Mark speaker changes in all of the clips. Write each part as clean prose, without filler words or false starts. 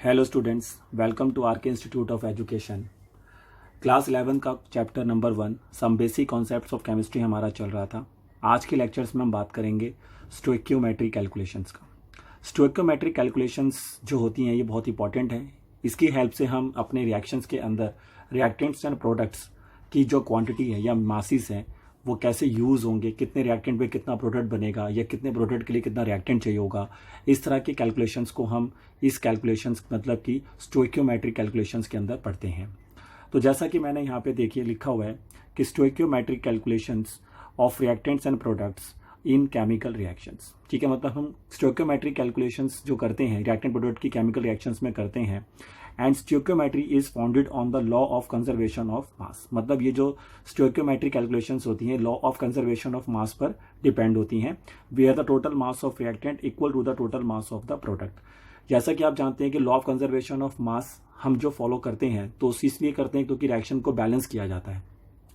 Speaker 1: Hello students, welcome to R K institute of education. Class 11 का chapter number 1 some basic concepts of chemistry हमारा चल रहा था। आज के लेक्चर्स में हम बात करेंगे स्टोइकियोमेट्रिक कैलकुलेशंस का। स्टोइकियोमेट्रिक कैलकुलेशंस जो होती हैं ये बहुत इंपॉर्टेंट है। इसकी हेल्प से हम अपने रिएक्शंस के अंदर रिएक्टेंट्स एंड प्रोडक्ट्स की जो क्वांटिटी है या मासिस हैं वो कैसे यूज़ होंगे, कितने रिएक्टेंट में कितना प्रोडक्ट बनेगा या कितने प्रोडक्ट के लिए कितना रिएक्टेंट चाहिए होगा, इस तरह के कैलकुलेशंस को हम इस कैलकुलेशंस मतलब कि स्टोइकियोमेट्रिक कैलकुलेशंस के अंदर पढ़ते हैं। तो जैसा कि मैंने यहाँ पे देखिए लिखा हुआ है कि stoichiometric calculations of reactants and products in chemical reactions. ठीक है, मतलब हम स्टोइकियोमेट्रिक कैलकुलेशंस जो करते हैं रिएक्टेंट प्रोडक्ट की केमिकल रिएक्शंस में करते हैं। And stoichiometry is founded on the law of conservation of mass. मतलब ये जो स्टोइकियोमेट्रिक कैलकुलेशंस होती हैं law of conservation of mass पर डिपेंड होती हैं। Where the total mass of reactant equal to the total mass of the product. जैसा कि आप जानते हैं कि लॉ ऑफ कंजर्वेशन ऑफ मास हम जो फॉलो करते हैं तो इसलिए करते हैं क्योंकि रिएक्शन को बैलेंस किया जाता है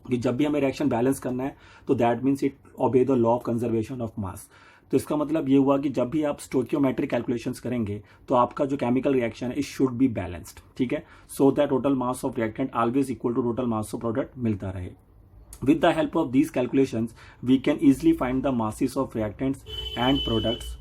Speaker 1: कि जब भी हमें रिएक्शन बैलेंस करना है तो दैट मीन्स इट ओबे the law of conservation of मास। तो इसका मतलब ये हुआ कि जब भी आप स्टोइकियोमेट्रिक कैलकुलेशंस करेंगे तो आपका जो केमिकल रिएक्शन है इट शुड बी बैलेंस्ड। ठीक है, so that total mass of reactant always equal to total mass of product मिलता रहे। With the help of these calculations, we can easily find the masses of reactants and products.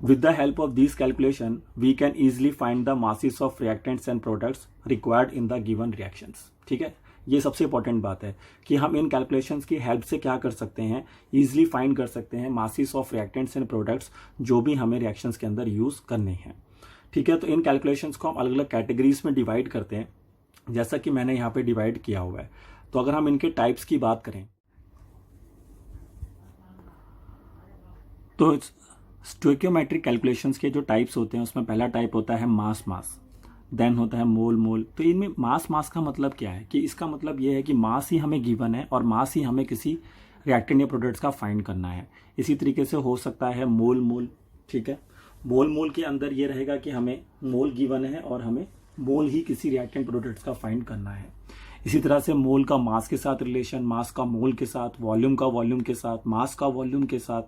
Speaker 1: With the help of these calculation, we can easily find the masses of reactants and products required in the given reactions. ठीक है, ये सबसे important बात है कि हम इन calculations की help से क्या कर सकते हैं, इजीली फाइंड कर सकते हैं masses of reactants and products जो भी हमें रिएक्शंस के अंदर यूज करने हैं। ठीक है, तो इन कैलकुलेशंस को हम अलग अलग कैटेगरीज में डिवाइड करते हैं जैसा कि मैंने यहाँ पे डिवाइड किया हुआ है। तो अगर हम इनके टाइप्स की बात करें तो स्टोइकियोमेट्रिक कैलकुलेशंस के जो टाइप्स होते हैं उसमें पहला टाइप होता है मास, देन होता है मोल। तो इनमें मास का मतलब क्या है कि इसका मतलब ये है कि मास ही हमें गिवन है और मास ही हमें किसी रिएक्टेंट या प्रोडक्ट्स का फाइंड करना है। इसी तरीके से हो सकता है मोल। ठीक है, मोल के अंदर ये रहेगा कि हमें मोल गिवन है और हमें मोल ही किसी रिएक्टेंट प्रोडक्ट्स का फाइंड करना है। इसी तरह से मोल का मास के साथ रिलेशन, मास का मोल के साथ, वॉल्यूम का वॉल्यूम के साथ, मास का वॉल्यूम के साथ,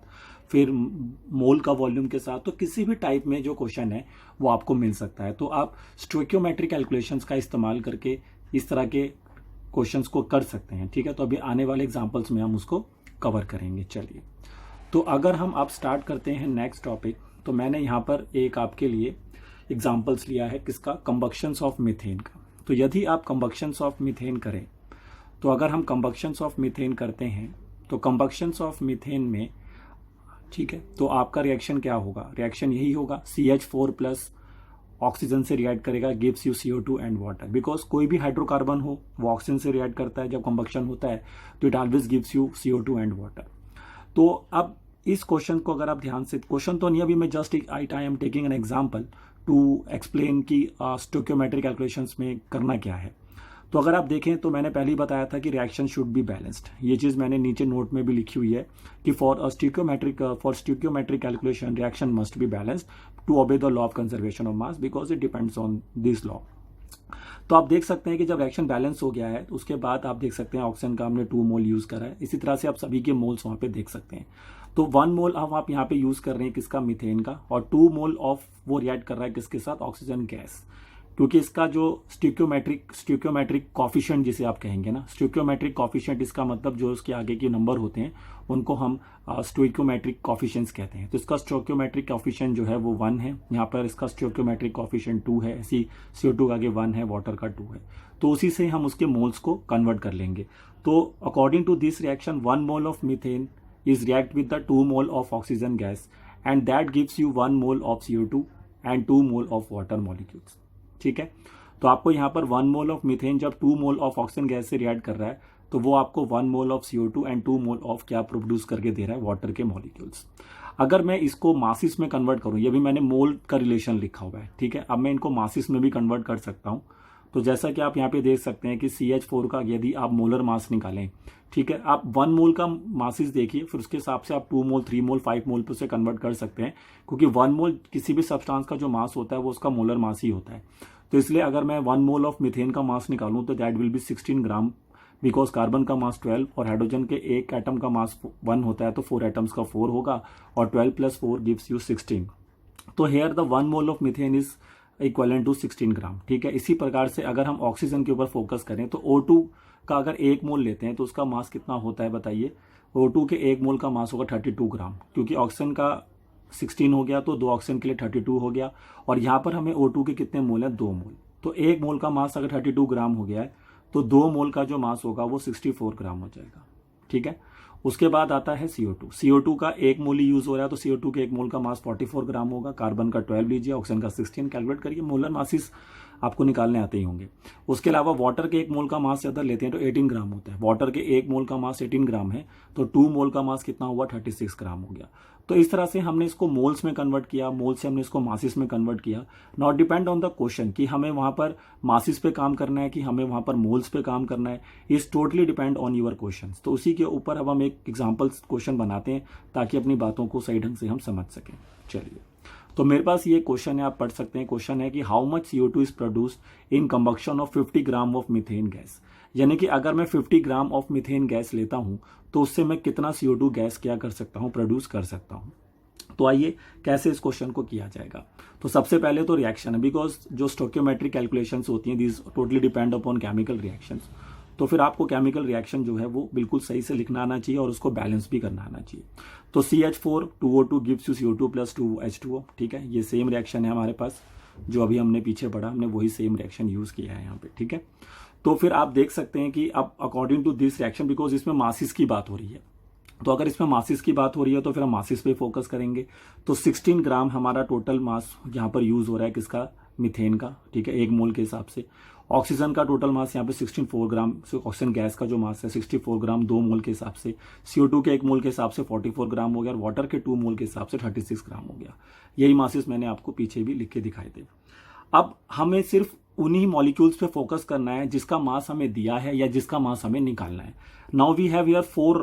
Speaker 1: फिर मोल का वॉल्यूम के साथ। तो किसी भी टाइप में जो क्वेश्चन है वो आपको मिल सकता है। तो आप स्टोइकियोमेट्रिक कैलकुलेशंस का इस्तेमाल करके इस तरह के क्वेश्चंस को कर सकते हैं। ठीक है, तो अभी आने वाले एग्जांपल्स में हम उसको कवर करेंगे। चलिए, तो अगर हम आप स्टार्ट करते हैं नेक्स्ट टॉपिक, तो मैंने यहाँ पर एक आपके लिए एग्जाम्पल्स लिया है किसका, कंबक्शंस ऑफ मीथेन का। तो यदि आप कंबक्शंस ऑफ मीथेन करें तो अगर हम कंबक्शंस ऑफ मीथेन करते हैं तो कंबक्शंस ऑफ मीथेन में, ठीक है, तो आपका रिएक्शन क्या होगा, रिएक्शन यही होगा CH4 प्लस ऑक्सीजन से रिएक्ट करेगा, gives you CO2 and water. Because कोई भी हाइड्रोकार्बन हो वो ऑक्सीजन से रिएक्ट करता है जब कंबक्शन होता है तो it always gives you CO2 and water. तो अब इस क्वेश्चन को अगर आप ध्यान से, क्वेश्चन तो नहीं अभी मैं just I am taking an example to explain कि स्टोइकियोमेट्रिक कैलकुलेशंस में करना क्या है। तो अगर आप देखें तो मैंने पहले ही बताया था कि रिएक्शन शुड बी बैलेंस्ड। ये चीज़ मैंने नीचे नोट में भी लिखी हुई है कि for stoichiometric calculation reaction must be balanced to obey the law of conservation of mass because it depends on this law. तो आप देख सकते हैं कि जब रिएक्शन बैलेंस हो गया है तो उसके बाद आप देख सकते हैं ऑक्सीजन का हमने 2 मोल यूज़ करा है। इसी तरह से आप सभी के मोल्स वहाँ पे देख सकते हैं। तो 1 मोल हम आप यहाँ पे यूज़ कर रहे हैं किसका, मीथेन का, और 2 मोल ऑफ वो रिएक्ट कर रहा है किसके साथ, ऑक्सीजन गैस। क्योंकि इसका जो स्टोइकियोमेट्रिक कॉफिशिएंट जिसे आप कहेंगे ना, स्टोइकियोमेट्रिक कॉफिशिएंट इसका मतलब जो उसके आगे के नंबर होते हैं उनको हम स्टोइकियोमेट्रिक कॉफिशिएंट्स कहते हैं। तो इसका स्टोइकियोमेट्रिक कॉफिशिएंट जो है वो 1 है, यहाँ पर इसका स्टोइकियोमेट्रिक कॉफिशिएंट 2 है, ऐसी CO2 का आगे 1 है, वाटर का 2 है। तो उसी से हम उसके मोल्स को कन्वर्ट कर लेंगे। तो according to this reaction 1 mole of methane is react with the 2 mole of oxygen gas and that gives you 1 mole of CO2 and 2 mole of water molecules। ठीक है, तो आपको यहाँ पर 1 मोल ऑफ मीथेन जब 2 मोल ऑफ ऑक्सीजन गैस से react कर रहा है तो वो आपको 1 mole of CO2 and 2 mole of क्या प्रोड्यूस करके दे रहा है, वाटर के मॉलिक्यूल्स। अगर मैं इसको मासिस में कन्वर्ट करूँ, ये भी मैंने मोल का रिलेशन लिखा हुआ है। ठीक है, अब मैं इनको मासिस में भी कन्वर्ट कर सकता हूँ। तो जैसा कि आप यहाँ पे देख सकते हैं कि CH4 का यदि आप मोलर मास निकालें, ठीक है, आप 1 मोल का मासिस देखिए, फिर उसके हिसाब से आप 2 मोल 3 मोल 5 मोल पे उसे कन्वर्ट कर सकते हैं। क्योंकि 1 मोल किसी भी सब्सटेंस का जो मास होता है वो उसका मोलर मास ही होता है। तो इसलिए अगर मैं 1 मोल ऑफ मीथेन का मास निकालूं तो that will be 16 gram because carbon का मास 12 और हाइड्रोजन के एक एटम का मास 1 होता है, तो 4 एटम्स का 4 होगा और 12 + 4 गिव्स यू 16। तो here the 1 mole of methane is equivalent to 16 gram. ठीक है, इसी प्रकार से अगर हम ऑक्सीजन के ऊपर फोकस करें तो O2 का अगर 1 मोल लेते हैं तो उसका मास कितना होता है बताइए। O2 के 1 मोल का मास होगा 32 ग्राम, क्योंकि ऑक्सीजन का 16 हो गया तो 2 ऑक्सीजन के लिए 32 हो गया, और यहाँ पर हमें O2 के कितने मोल हैं, 2 मोल। तो 1 मोल का मास अगर 32 ग्राम हो गया है तो 2 मोल का जो मास होगा वो 64 ग्राम हो जाएगा। ठीक है, उसके बाद आता है CO2। CO2 का 1 मोल ही यूज हो रहा है, तो CO2 के 1 मोल का मास 44 ग्राम होगा। कार्बन का 12 लीजिए, ऑक्सीजन का 16, कैलकुलेट करिए, मोलर मासिस आपको निकालने आते ही होंगे। उसके अलावा वाटर के 1 मोल का मास अगर लेते हैं तो 18 ग्राम होता है। वाटर के 1 मोल का मास 18 ग्राम है, तो 2 मोल का मास कितना हुआ, 36 ग्राम हो गया। तो इस तरह से हमने इसको मोल्स में कन्वर्ट किया, मोल से हमने इसको मासिस में कन्वर्ट किया। Not depend on the question कि हमें वहां पर मासिस पे काम करना है कि हमें वहां पर मोल्स पे काम करना है, is totally depend on your question. तो उसी के ऊपर अब हम एक एग्जाम्पल क्वेश्चन बनाते हैं ताकि अपनी बातों को सही ढंग से हम समझ सकें। चलिए, तो मेरे पास ये क्वेश्चन है, आप पढ़ सकते हैं। क्वेश्चन है कि how much CO2 is produced in combustion of 50 gram of methane gas. यानी कि अगर मैं 50 ग्राम ऑफ मीथेन गैस लेता हूं तो उससे मैं कितना CO2 गैस क्या कर सकता हूं, प्रोड्यूस कर सकता हूं। तो आइए कैसे इस क्वेश्चन को किया जाएगा। तो सबसे पहले तो रिएक्शन है, बिकॉज जो स्टोइकियोमेट्रिक कैलकुलेशंस होती हैं these totally depend upon chemical reactions. तो फिर आपको केमिकल रिएक्शन जो है वो बिल्कुल सही से लिखना आना चाहिए और उसको बैलेंस भी करना आना चाहिए। तो CH4 2O2 gives you CO2 + 2H2O। ठीक है, ये सेम रिएक्शन है हमारे पास जो अभी हमने पीछे पढ़ा, हमने वही सेम रिएक्शन यूज किया है यहाँ पे। ठीक है, तो फिर आप देख सकते हैं कि अब according to this reaction, because इसमें मासिस की बात हो रही है, तो अगर इसमें मासिस की बात हो रही है तो फिर हम मासिस पे फोकस करेंगे। तो 16 ग्राम हमारा टोटल मास यहाँ पर यूज हो रहा है, किसका, मीथेन का। ठीक है, 1 मोल के हिसाब से। ऑक्सीजन का टोटल मास यहाँ पे 64 ग्राम, ऑक्सीजन गैस का जो मास है 64 ग्राम 2 मोल के हिसाब से। CO2 के 1 मोल के हिसाब से 44 ग्राम हो गया, और वाटर के 2 मोल के हिसाब से 36 ग्राम हो गया। यही मासिस मैंने आपको पीछे भी लिख के दिखाए थे। अब हमें सिर्फ उन्हीं मॉलिक्यूल्स पे फोकस करना है जिसका मास हमें दिया है या जिसका मास हमें निकालना है। नाउ वी हैव हियर 4,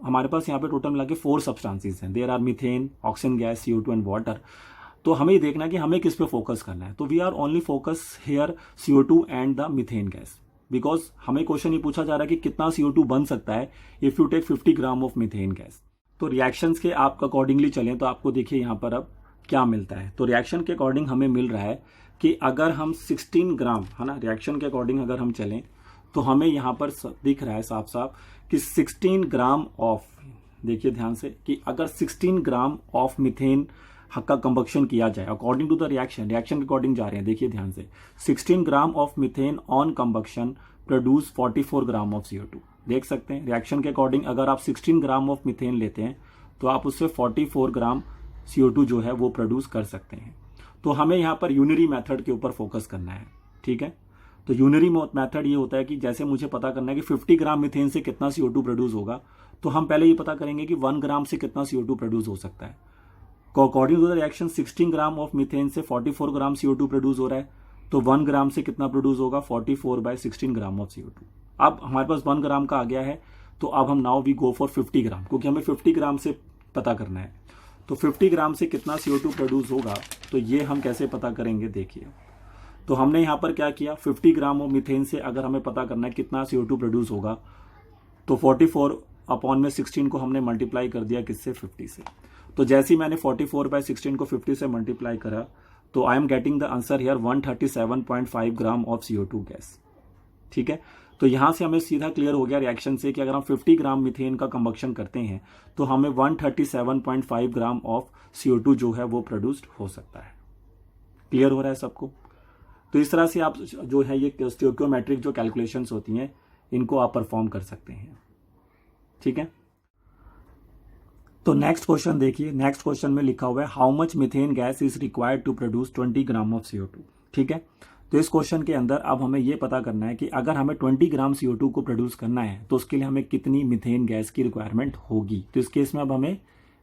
Speaker 1: हमारे पास यहाँ पे टोटल मिला के 4 सब्सटेंसेस हैं। There are methane, oxygen gas, CO2 and water. तो हमें ये देखना है कि हमें किस पे फोकस करना है। तो we are only focus here CO2 and the methane gas, because हमें क्वेश्चन ये पूछा जा रहा है कि कितना CO2 बन सकता है if you take 50 gram of methane gas. तो रिएक्शंस के आप अकॉर्डिंगली चलें तो आपको देखिए यहाँ पर अब क्या मिलता है। तो रिएक्शन के अकॉर्डिंग हमें मिल रहा है कि अगर हम 16 ग्राम, है ना, रिएक्शन के अकॉर्डिंग अगर हम चलें तो हमें यहाँ पर दिख रहा है साफ साफ कि 16 ग्राम ऑफ, देखिए ध्यान से, कि अगर 16 ग्राम ऑफ मीथेन का कंबक्शन किया जाए अकॉर्डिंग टू द रिएक्शन के अकॉर्डिंग जा रहे हैं, देखिए ध्यान से, 16 gram of methane on combustion produce 44 gram of CO2। देख सकते हैं रिएक्शन के अकॉर्डिंग अगर आप 16 ग्राम ऑफ मीथेन लेते हैं तो आप उससे 44 ग्राम CO2 जो है वो प्रोड्यूस कर सकते हैं। तो हमें यहाँ पर यूनरी मेथड के ऊपर फोकस करना है। ठीक है, तो यूनरी मेथड ये होता है कि जैसे मुझे पता करना है कि 50 ग्राम मीथेन से कितना CO2 प्रोड्यूस होगा, तो हम पहले ये पता करेंगे कि 1 ग्राम से कितना CO2 प्रोड्यूस हो सकता है। According to the reaction 16 gram of methane से 44 ग्राम CO2 प्रोड्यूस हो रहा है, तो 1 ग्राम से कितना प्रोड्यूस होगा, 44/16 ग्राम ऑफ CO2। अब हमारे पास 1 ग्राम का आ गया है, तो अब हम नाउ वी गो फॉर 50 ग्राम, क्योंकि हमें 50 ग्राम से पता करना है। तो 50 ग्राम से कितना CO2 प्रोड्यूस होगा, तो ये हम कैसे पता करेंगे, देखिए। तो हमने यहाँ पर क्या किया, 50 ग्राम ऑफ मीथेन से अगर हमें पता करना है कितना CO2 प्रोड्यूस होगा, तो 44/16 को हमने मल्टीप्लाई कर दिया किससे, 50 से। तो जैसे ही मैंने 44/16 को 50 से मल्टीप्लाई करा तो I am getting the answer here 137.5 gram of CO2 gas. ठीक है, तो यहां से हमें सीधा क्लियर हो गया रिएक्शन से कि अगर हम 50 ग्राम मीथेन का कंबक्शन करते हैं तो हमें 137.5 ग्राम ऑफ CO2 जो है वो प्रोड्यूस्ड हो सकता है। क्लियर हो रहा है सबको? तो इस तरह से आप जो है ये स्टोइकियोमेट्रिक जो कैलकुलेशंस होती हैं इनको आप परफॉर्म कर सकते हैं। ठीक है, तो नेक्स्ट क्वेश्चन देखिए। नेक्स्ट क्वेश्चन में लिखा हुआ है how much methane gas is required to produce 20 gram of CO2। ठीक है, तो इस क्वेश्चन के अंदर अब हमें यह पता करना है कि अगर हमें 20 ग्राम CO2 को प्रोड्यूस करना है तो उसके लिए हमें कितनी मीथेन गैस की रिक्वायरमेंट होगी। तो इस केस में अब हमें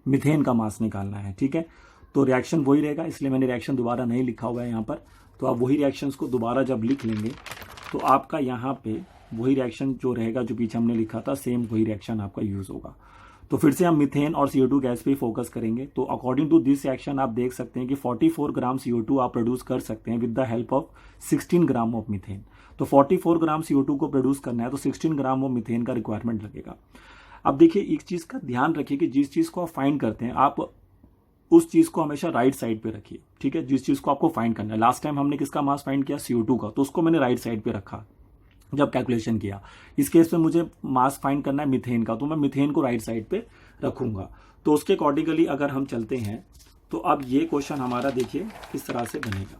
Speaker 1: मीथेन का मास निकालना है। ठीक है, तो रिएक्शन वही रहेगा, इसलिए मैंने रिएक्शन दोबारा नहीं लिखा हुआ है यहाँ पर। तो आप वही रिएक्शंस को दोबारा जब लिख लेंगे तो आपका यहाँ पे वही रिएक्शन जो रहेगा जो पीछे हमने लिखा था, सेम वही रिएक्शन आपका यूज होगा। तो फिर से हम मीथेन और CO2 गैस पे फोकस करेंगे। तो अकॉर्डिंग टू दिस रिएक्शन आप देख सकते हैं कि 44 ग्राम CO2 आप प्रोड्यूस कर सकते हैं with the help of 16 gram of methane. तो 44 ग्राम CO2 को प्रोड्यूस करना है तो 16 ग्राम ऑफ मीथेन का रिक्वायरमेंट लगेगा। अब देखिए एक चीज का ध्यान रखिए कि जिस चीज को आप फाइंड करते हैं आप उस चीज को हमेशा राइट साइड पे रखिए, ठीक है। जिस चीज को आपको फाइंड करना है, लास्ट टाइम हमने किसका मास फाइंड किया, CO2 का, तो उसको मैंने राइट साइड पे रखा जब कैलकुलेशन किया। इस केस में मुझे मास फाइंड करना है मीथेन का, तो मैं मीथेन को राइट साइड पे रखूंगा। तो उसके अकॉर्डिंगली अगर हम चलते हैं तो अब ये क्वेश्चन हमारा देखिए किस तरह से बनेगा।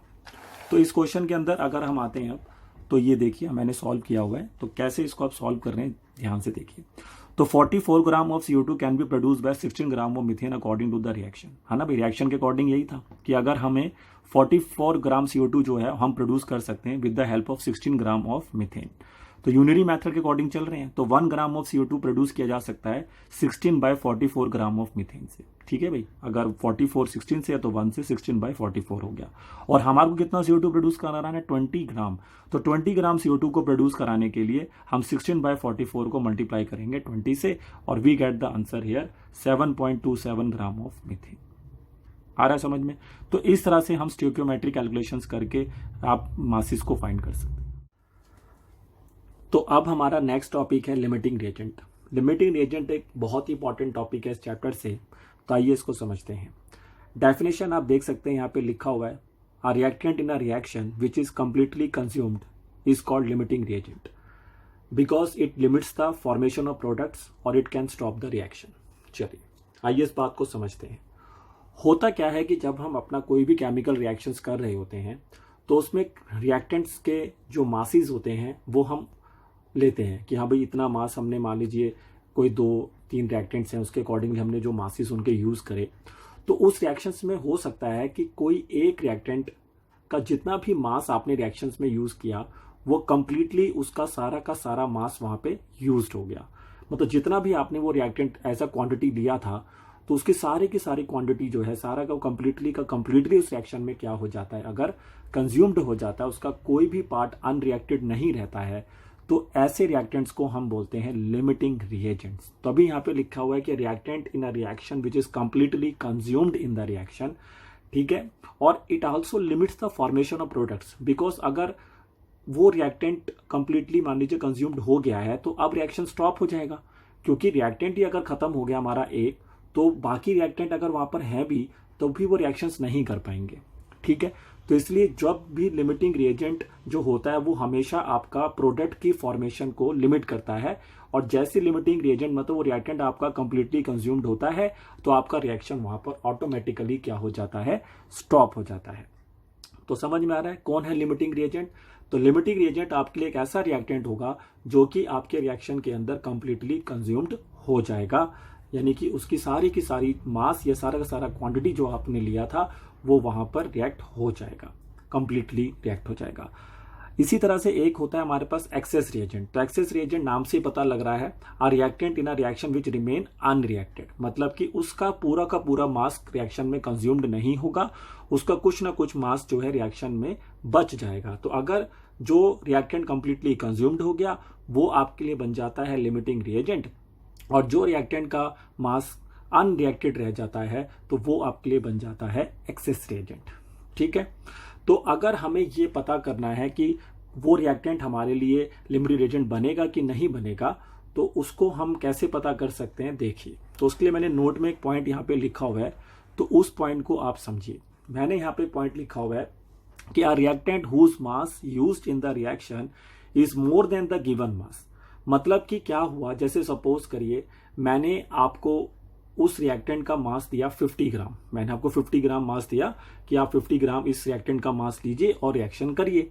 Speaker 1: तो इस क्वेश्चन के अंदर अगर हम आते हैं अब, तो ये देखिए मैंने सॉल्व किया हुआ है। तो कैसे इसको आप सॉल्व कर रहे हैं ध्यान से देखिए। तो 44 gram of CO2 can be produce by 16 gram of methane according to the reaction, है ना भाई। रिएक्शन के अकॉर्डिंग यही था कि अगर हमें 44 ग्राम CO2 जो है हम प्रोड्यूस कर सकते हैं with the help of 16 gram of methane. तो यूनिरी मेथड के अकॉर्डिंग चल रहे हैं। तो 1 ग्राम ऑफ CO2 प्रोड्यूस किया जा सकता है 16/44 ग्राम ऑफ मीथेन से, ठीक है भाई। अगर 44 16 से है तो 1 से 16/44 हो गया। और हमारे को कितना CO2 प्रोड्यूस कराना है, 20 ग्राम। तो 20 ग्राम CO2 को प्रोड्यूस कराने के लिए हम 16/44 को मल्टीप्लाई करेंगे 20 से, और we get the answer here 7.27 gram of methane. आ रहा है समझ में। तो इस तरह से हम स्टोइकियोमेट्रिक कैलकुलेशंस करके आप मासेस को फाइंड कर सकते हैं। तो अब हमारा नेक्स्ट टॉपिक है लिमिटिंग रिएजेंट। लिमिटिंग रिएजेंट एक बहुत ही इंपॉर्टेंट टॉपिक है इस चैप्टर से, तो आइए इसको समझते हैं। डेफिनेशन आप देख सकते हैं यहाँ पे लिखा हुआ है, a reactant in a reaction which is completely consumed is called limiting reagent because it limits the formation of products और it can stop the reaction. चलिए आइए इस बात को समझते हैं। होता क्या है कि जब हम अपना कोई भी केमिकल रिएक्शंस कर रहे होते हैं तो उसमें रिएक्टेंट्स के जो मासेस होते हैं वो हम लेते हैं कि हाँ भाई इतना मास हमने, मान लीजिए कोई 2-3 रिएक्टेंट्स हैं उसके अकॉर्डिंगली हमने जो मासेस उनके यूज़ करे। तो उस रिएक्शंस में हो सकता है कि कोई एक रिएक्टेंट का जितना भी मास आपने रिएक्शंस में यूज़ किया वो कंप्लीटली उसका सारा का सारा मास वहाँ पे यूज्ड हो गया। मतलब जितना भी आपने वो रिएक्टेंट ऐसा क्वांटिटी लिया था तो उसकी सारी की सारी क्वांटिटी जो है सारा का कंप्लीटली उस रिएक्शन में क्या हो जाता है, अगर कंज्यूम्ड हो जाता है, उसका कोई भी पार्ट अनरिएक्टेड नहीं रहता है, तो ऐसे रिएक्टेंट्स को हम बोलते हैं लिमिटिंग रिएजेंट्स। तो अभी यहाँ पे लिखा हुआ है कि reactant in a reaction which is completely consumed in the reaction, ठीक है। और it also limits the formation of products because अगर वो रिएक्टेंट कंप्लीटली मान लीजिए कंज्यूम्ड हो गया है तो अब रिएक्शन स्टॉप हो जाएगा, क्योंकि रिएक्टेंट ही अगर खत्म हो गया हमारा एक, तो बाकी रिएक्टेंट अगर वहां पर है भी तो भी वो रिएक्शंस नहीं कर पाएंगे, ठीक है। तो इसलिए जब भी लिमिटिंग रिएजेंट जो होता है वो हमेशा आपका प्रोडक्ट की फॉर्मेशन को लिमिट करता है, और जैसे लिमिटिंग रिएजेंट मतलब वो रिएक्टेंट आपका कंप्लीटली कंज्यूम्ड होता है तो आपका रिएक्शन वहां पर ऑटोमेटिकली क्या हो जाता है, स्टॉप हो जाता है। तो समझ में आ रहा है कौन है लिमिटिंग रिएजेंट। तो लिमिटिंग रिएजेंट आपके लिए एक ऐसा रिएक्टेंट होगा जो कि आपके रिएक्शन के अंदर कंप्लीटली कंज्यूम्ड हो जाएगा, यानी कि उसकी सारी की सारी मास या सारा का सारा क्वांटिटी जो आपने लिया था वो वहां पर रिएक्ट हो जाएगा, कंप्लीटली रिएक्ट हो जाएगा। इसी तरह से एक होता है हमारे पास एक्सेस रिएजेंट। तो एक्सेस रिएजेंट नाम से पता लग रहा है, a reactant in a reaction which remain unreacted, मतलब कि उसका पूरा का पूरा मास रिएक्शन में कंज्यूम्ड नहीं होगा, उसका कुछ ना कुछ मास जो है रिएक्शन में बच जाएगा। तो अगर जो रिएक्टेंट कंप्लीटली कंज्यूम्ड हो गया वो आपके लिए बन जाता है लिमिटिंग रिएजेंट, और जो रिएक्टेंट का मास अनरिएक्टेड रह जाता है तो वो आपके लिए बन जाता है एक्सेस रिएजेंट, ठीक है। तो अगर हमें ये पता करना है कि वो रिएक्टेंट हमारे लिए लिमिटिंग रिएजेंट बनेगा कि नहीं बनेगा, तो उसको हम कैसे पता कर सकते हैं, देखिए। तो उसके लिए मैंने नोट में एक पॉइंट यहाँ पे लिखा हुआ है, तो उस पॉइंट को आप समझिए। मैंने यहाँ पे पॉइंट लिखा हुआ है कि a reactant whose mass used in the reaction is more than the given mass. मतलब कि क्या हुआ, जैसे सपोज करिए मैंने आपको उस रिएक्टेंट का मास दिया 50 ग्राम, मैंने आपको 50 ग्राम मास दिया कि आप 50 ग्राम इस रिएक्टेंट का मास लीजिए और रिएक्शन करिए।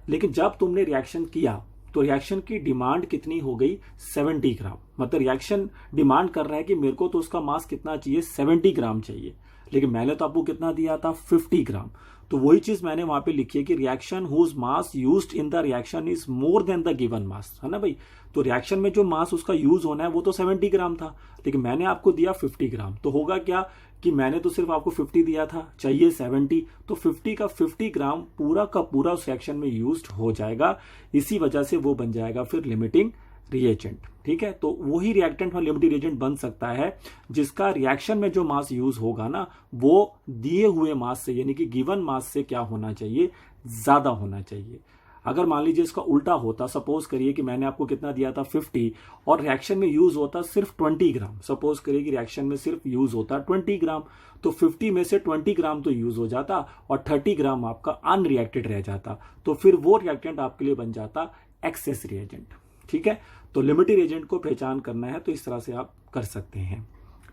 Speaker 1: लेकिन जब तुमने रिएक्शन किया तो रिएक्शन की डिमांड कितनी हो गई, 70 ग्राम। मतलब रिएक्शन डिमांड कर रहा है कि मेरे को तो उसका मास कितना चाहिए, 70 ग्राम चाहिए, लेकिन मैंने तो आपको कितना दिया था, 50 ग्राम। तो वही चीज मैंने वहां पे लिखी है कि reaction whose mass used in the reaction is more than the given mass, है ना भाई। तो रिएक्शन में जो मास उसका यूज होना है वो तो 70 ग्राम था, लेकिन मैंने आपको दिया 50 ग्राम। तो होगा क्या कि मैंने तो सिर्फ आपको 50 दिया था, चाहिए 70, तो 50 का 50 ग्राम पूरा का पूरा उस रिएक्शन में यूज्ड हो जाएगा। इसी वजह से वो बन जाएगा फिर लिमिटिंग रिएजेंट। ठीक है, तो वही रिएक्टेंट और लिमिटिंग रिएजेंट बन सकता है जिसका रिएक्शन में जो मास यूज होगा ना वो दिए हुए मास से यानी कि गिवन मास से क्या होना चाहिए, ज्यादा होना चाहिए। अगर मान लीजिए इसका उल्टा होता, सपोज करिए कि मैंने आपको कितना दिया था 50 और रिएक्शन में यूज होता सिर्फ 20 ग्राम, सपोज करिए कि रिएक्शन में सिर्फ यूज होता 20 ग्राम, तो 50 में से 20 ग्राम तो यूज हो जाता और 30 ग्राम आपका अनरिएक्टेड रह जाता, तो फिर वो रिएक्टेंट आपके लिए बन जाता एक्सेस रिएजेंट। ठीक है, तो लिमिटिंग रिएजेंट को पहचान करना है तो इस तरह से आप कर सकते हैं।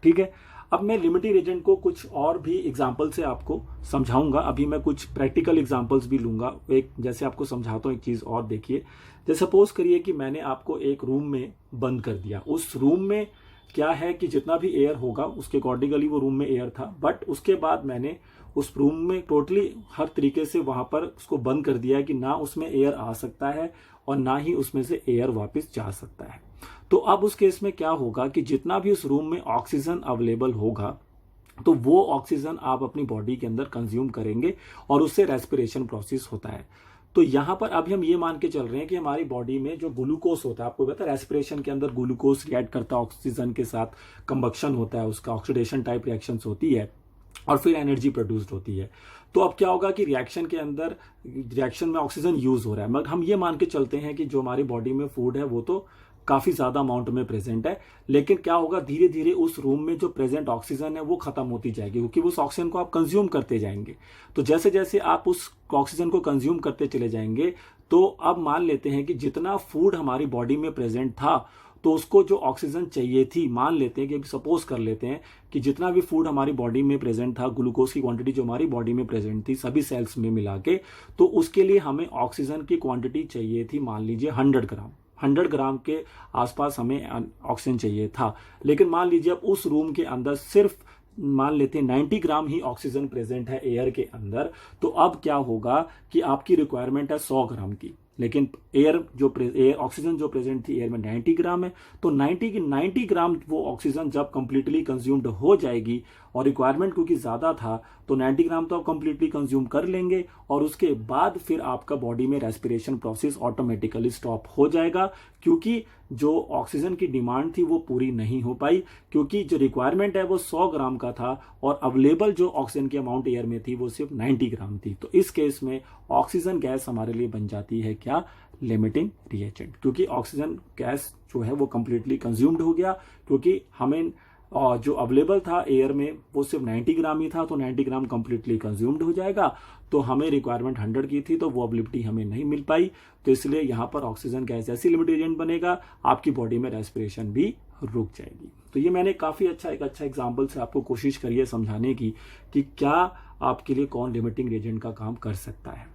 Speaker 1: ठीक है, अब मैं लिमिटिंग रिएजेंट को कुछ और भी एग्जांपल से आपको समझाऊंगा। अभी मैं कुछ प्रैक्टिकल एग्जांपल्स भी लूंगा। एक जैसे आपको समझाता हूं एक चीज और देखिए, जैसे सपोज करिए कि मैंने आपको एक रूम में बंद कर दिया। उस रूम में क्या है कि जितना भी एयर होगा उसके अकॉर्डिंगली वो रूम में एयर था, बट उसके बाद मैंने उस रूम में टोटली हर तरीके से वहां पर उसको बंद कर दिया कि ना उसमें एयर आ सकता है और ना ही उसमें से एयर वापस जा सकता है। तो अब उस केस में क्या होगा कि जितना भी उस रूम में ऑक्सीजन अवेलेबल होगा तो वो ऑक्सीजन आप अपनी बॉडी के अंदर कंज्यूम करेंगे और उससे रेस्पिरेशन प्रोसेस होता है। तो यहां पर अभी हम ये मान के चल रहे हैं कि हमारी बॉडी में जो ग्लूकोज होता है, आपको पता है रेस्पिरेशन के अंदर ग्लूकोज रिएक्ट करता है ऑक्सीजन के साथ, कंबक्शन होता है, उसका ऑक्सीडेशन टाइप रिएक्शंस होती है और फिर एनर्जी प्रोड्यूस्ड होती है। तो अब क्या होगा कि रिएक्शन के अंदर रिएक्शन में ऑक्सीजन यूज हो रहा है, मगर हम ये मान के चलते हैं कि जो हमारी बॉडी में फूड है वो तो काफी ज्यादा अमाउंट में प्रेजेंट है, लेकिन क्या होगा धीरे धीरे उस रूम में जो प्रेजेंट ऑक्सीजन है वो खत्म होती जाएगी क्योंकि उस ऑक्सीजन को आप कंज्यूम करते जाएंगे। तो जैसे जैसे आप उस ऑक्सीजन को कंज्यूम करते चले जाएंगे तो अब मान लेते हैं कि जितना फूड हमारी बॉडी में प्रेजेंट था तो उसको जो ऑक्सीजन चाहिए थी, मान लेते हैं कि सपोज कर लेते हैं कि जितना भी फूड हमारी बॉडी में प्रेजेंट था, ग्लूकोज की क्वांटिटी जो हमारी बॉडी में प्रेजेंट थी सभी सेल्स में मिला के, तो उसके लिए हमें ऑक्सीजन की क्वांटिटी चाहिए थी मान लीजिए 100 ग्राम। 100 ग्राम के आसपास हमें ऑक्सीजन चाहिए था, लेकिन मान लीजिए अब उस रूम के अंदर सिर्फ मान लेते हैं 90 ग्राम ही ऑक्सीजन प्रेजेंट है एयर के अंदर। तो अब क्या होगा कि आपकी रिक्वायरमेंट है 100 ग्राम की, लेकिन एयर ऑक्सीजन जो प्रेजेंट थी एयर में 90 ग्राम है, तो 90 ग्राम वो ऑक्सीजन जब कंप्लीटली कंज्यूम्ड हो जाएगी और रिक्वायरमेंट क्योंकि ज्यादा था तो 90 ग्राम तो आप कंप्लीटली कंज्यूम कर लेंगे और उसके बाद फिर आपका बॉडी में रेस्पिरेशन प्रोसेस ऑटोमेटिकली स्टॉप हो जाएगा क्योंकि जो ऑक्सीजन की डिमांड थी वो पूरी नहीं हो पाई, क्योंकि जो रिक्वायरमेंट है वो 100 ग्राम का था और अवेलेबल जो ऑक्सीजन की अमाउंट एयर में थी वो सिर्फ 90 ग्राम थी। तो इस केस में ऑक्सीजन गैस हमारे लिए बन जाती है क्या, लिमिटिंग रिएजेंट, क्योंकि ऑक्सीजन गैस जो है वो कंप्लीटली कंज्यूम्ड हो गया क्योंकि हमें जो अवेलेबल था एयर में वो सिर्फ 90 ग्राम ही था, तो 90 ग्राम कंप्लीटली कंज्यूम्ड हो जाएगा। तो हमें रिक्वायरमेंट 100 की थी तो वो अवेलेबिलिटी हमें नहीं मिल पाई, तो इसलिए यहां पर ऑक्सीजन गैस ऐसी लिमिटिंग एजेंट बनेगा, आपकी बॉडी में रेस्पिरेशन भी रुक जाएगी। तो ये मैंने काफी एक अच्छा एग्जाम्पल से आपको कोशिश करी है समझाने की कि क्या आपके लिए कौन लिमिटिंग एजेंट का काम कर सकता है।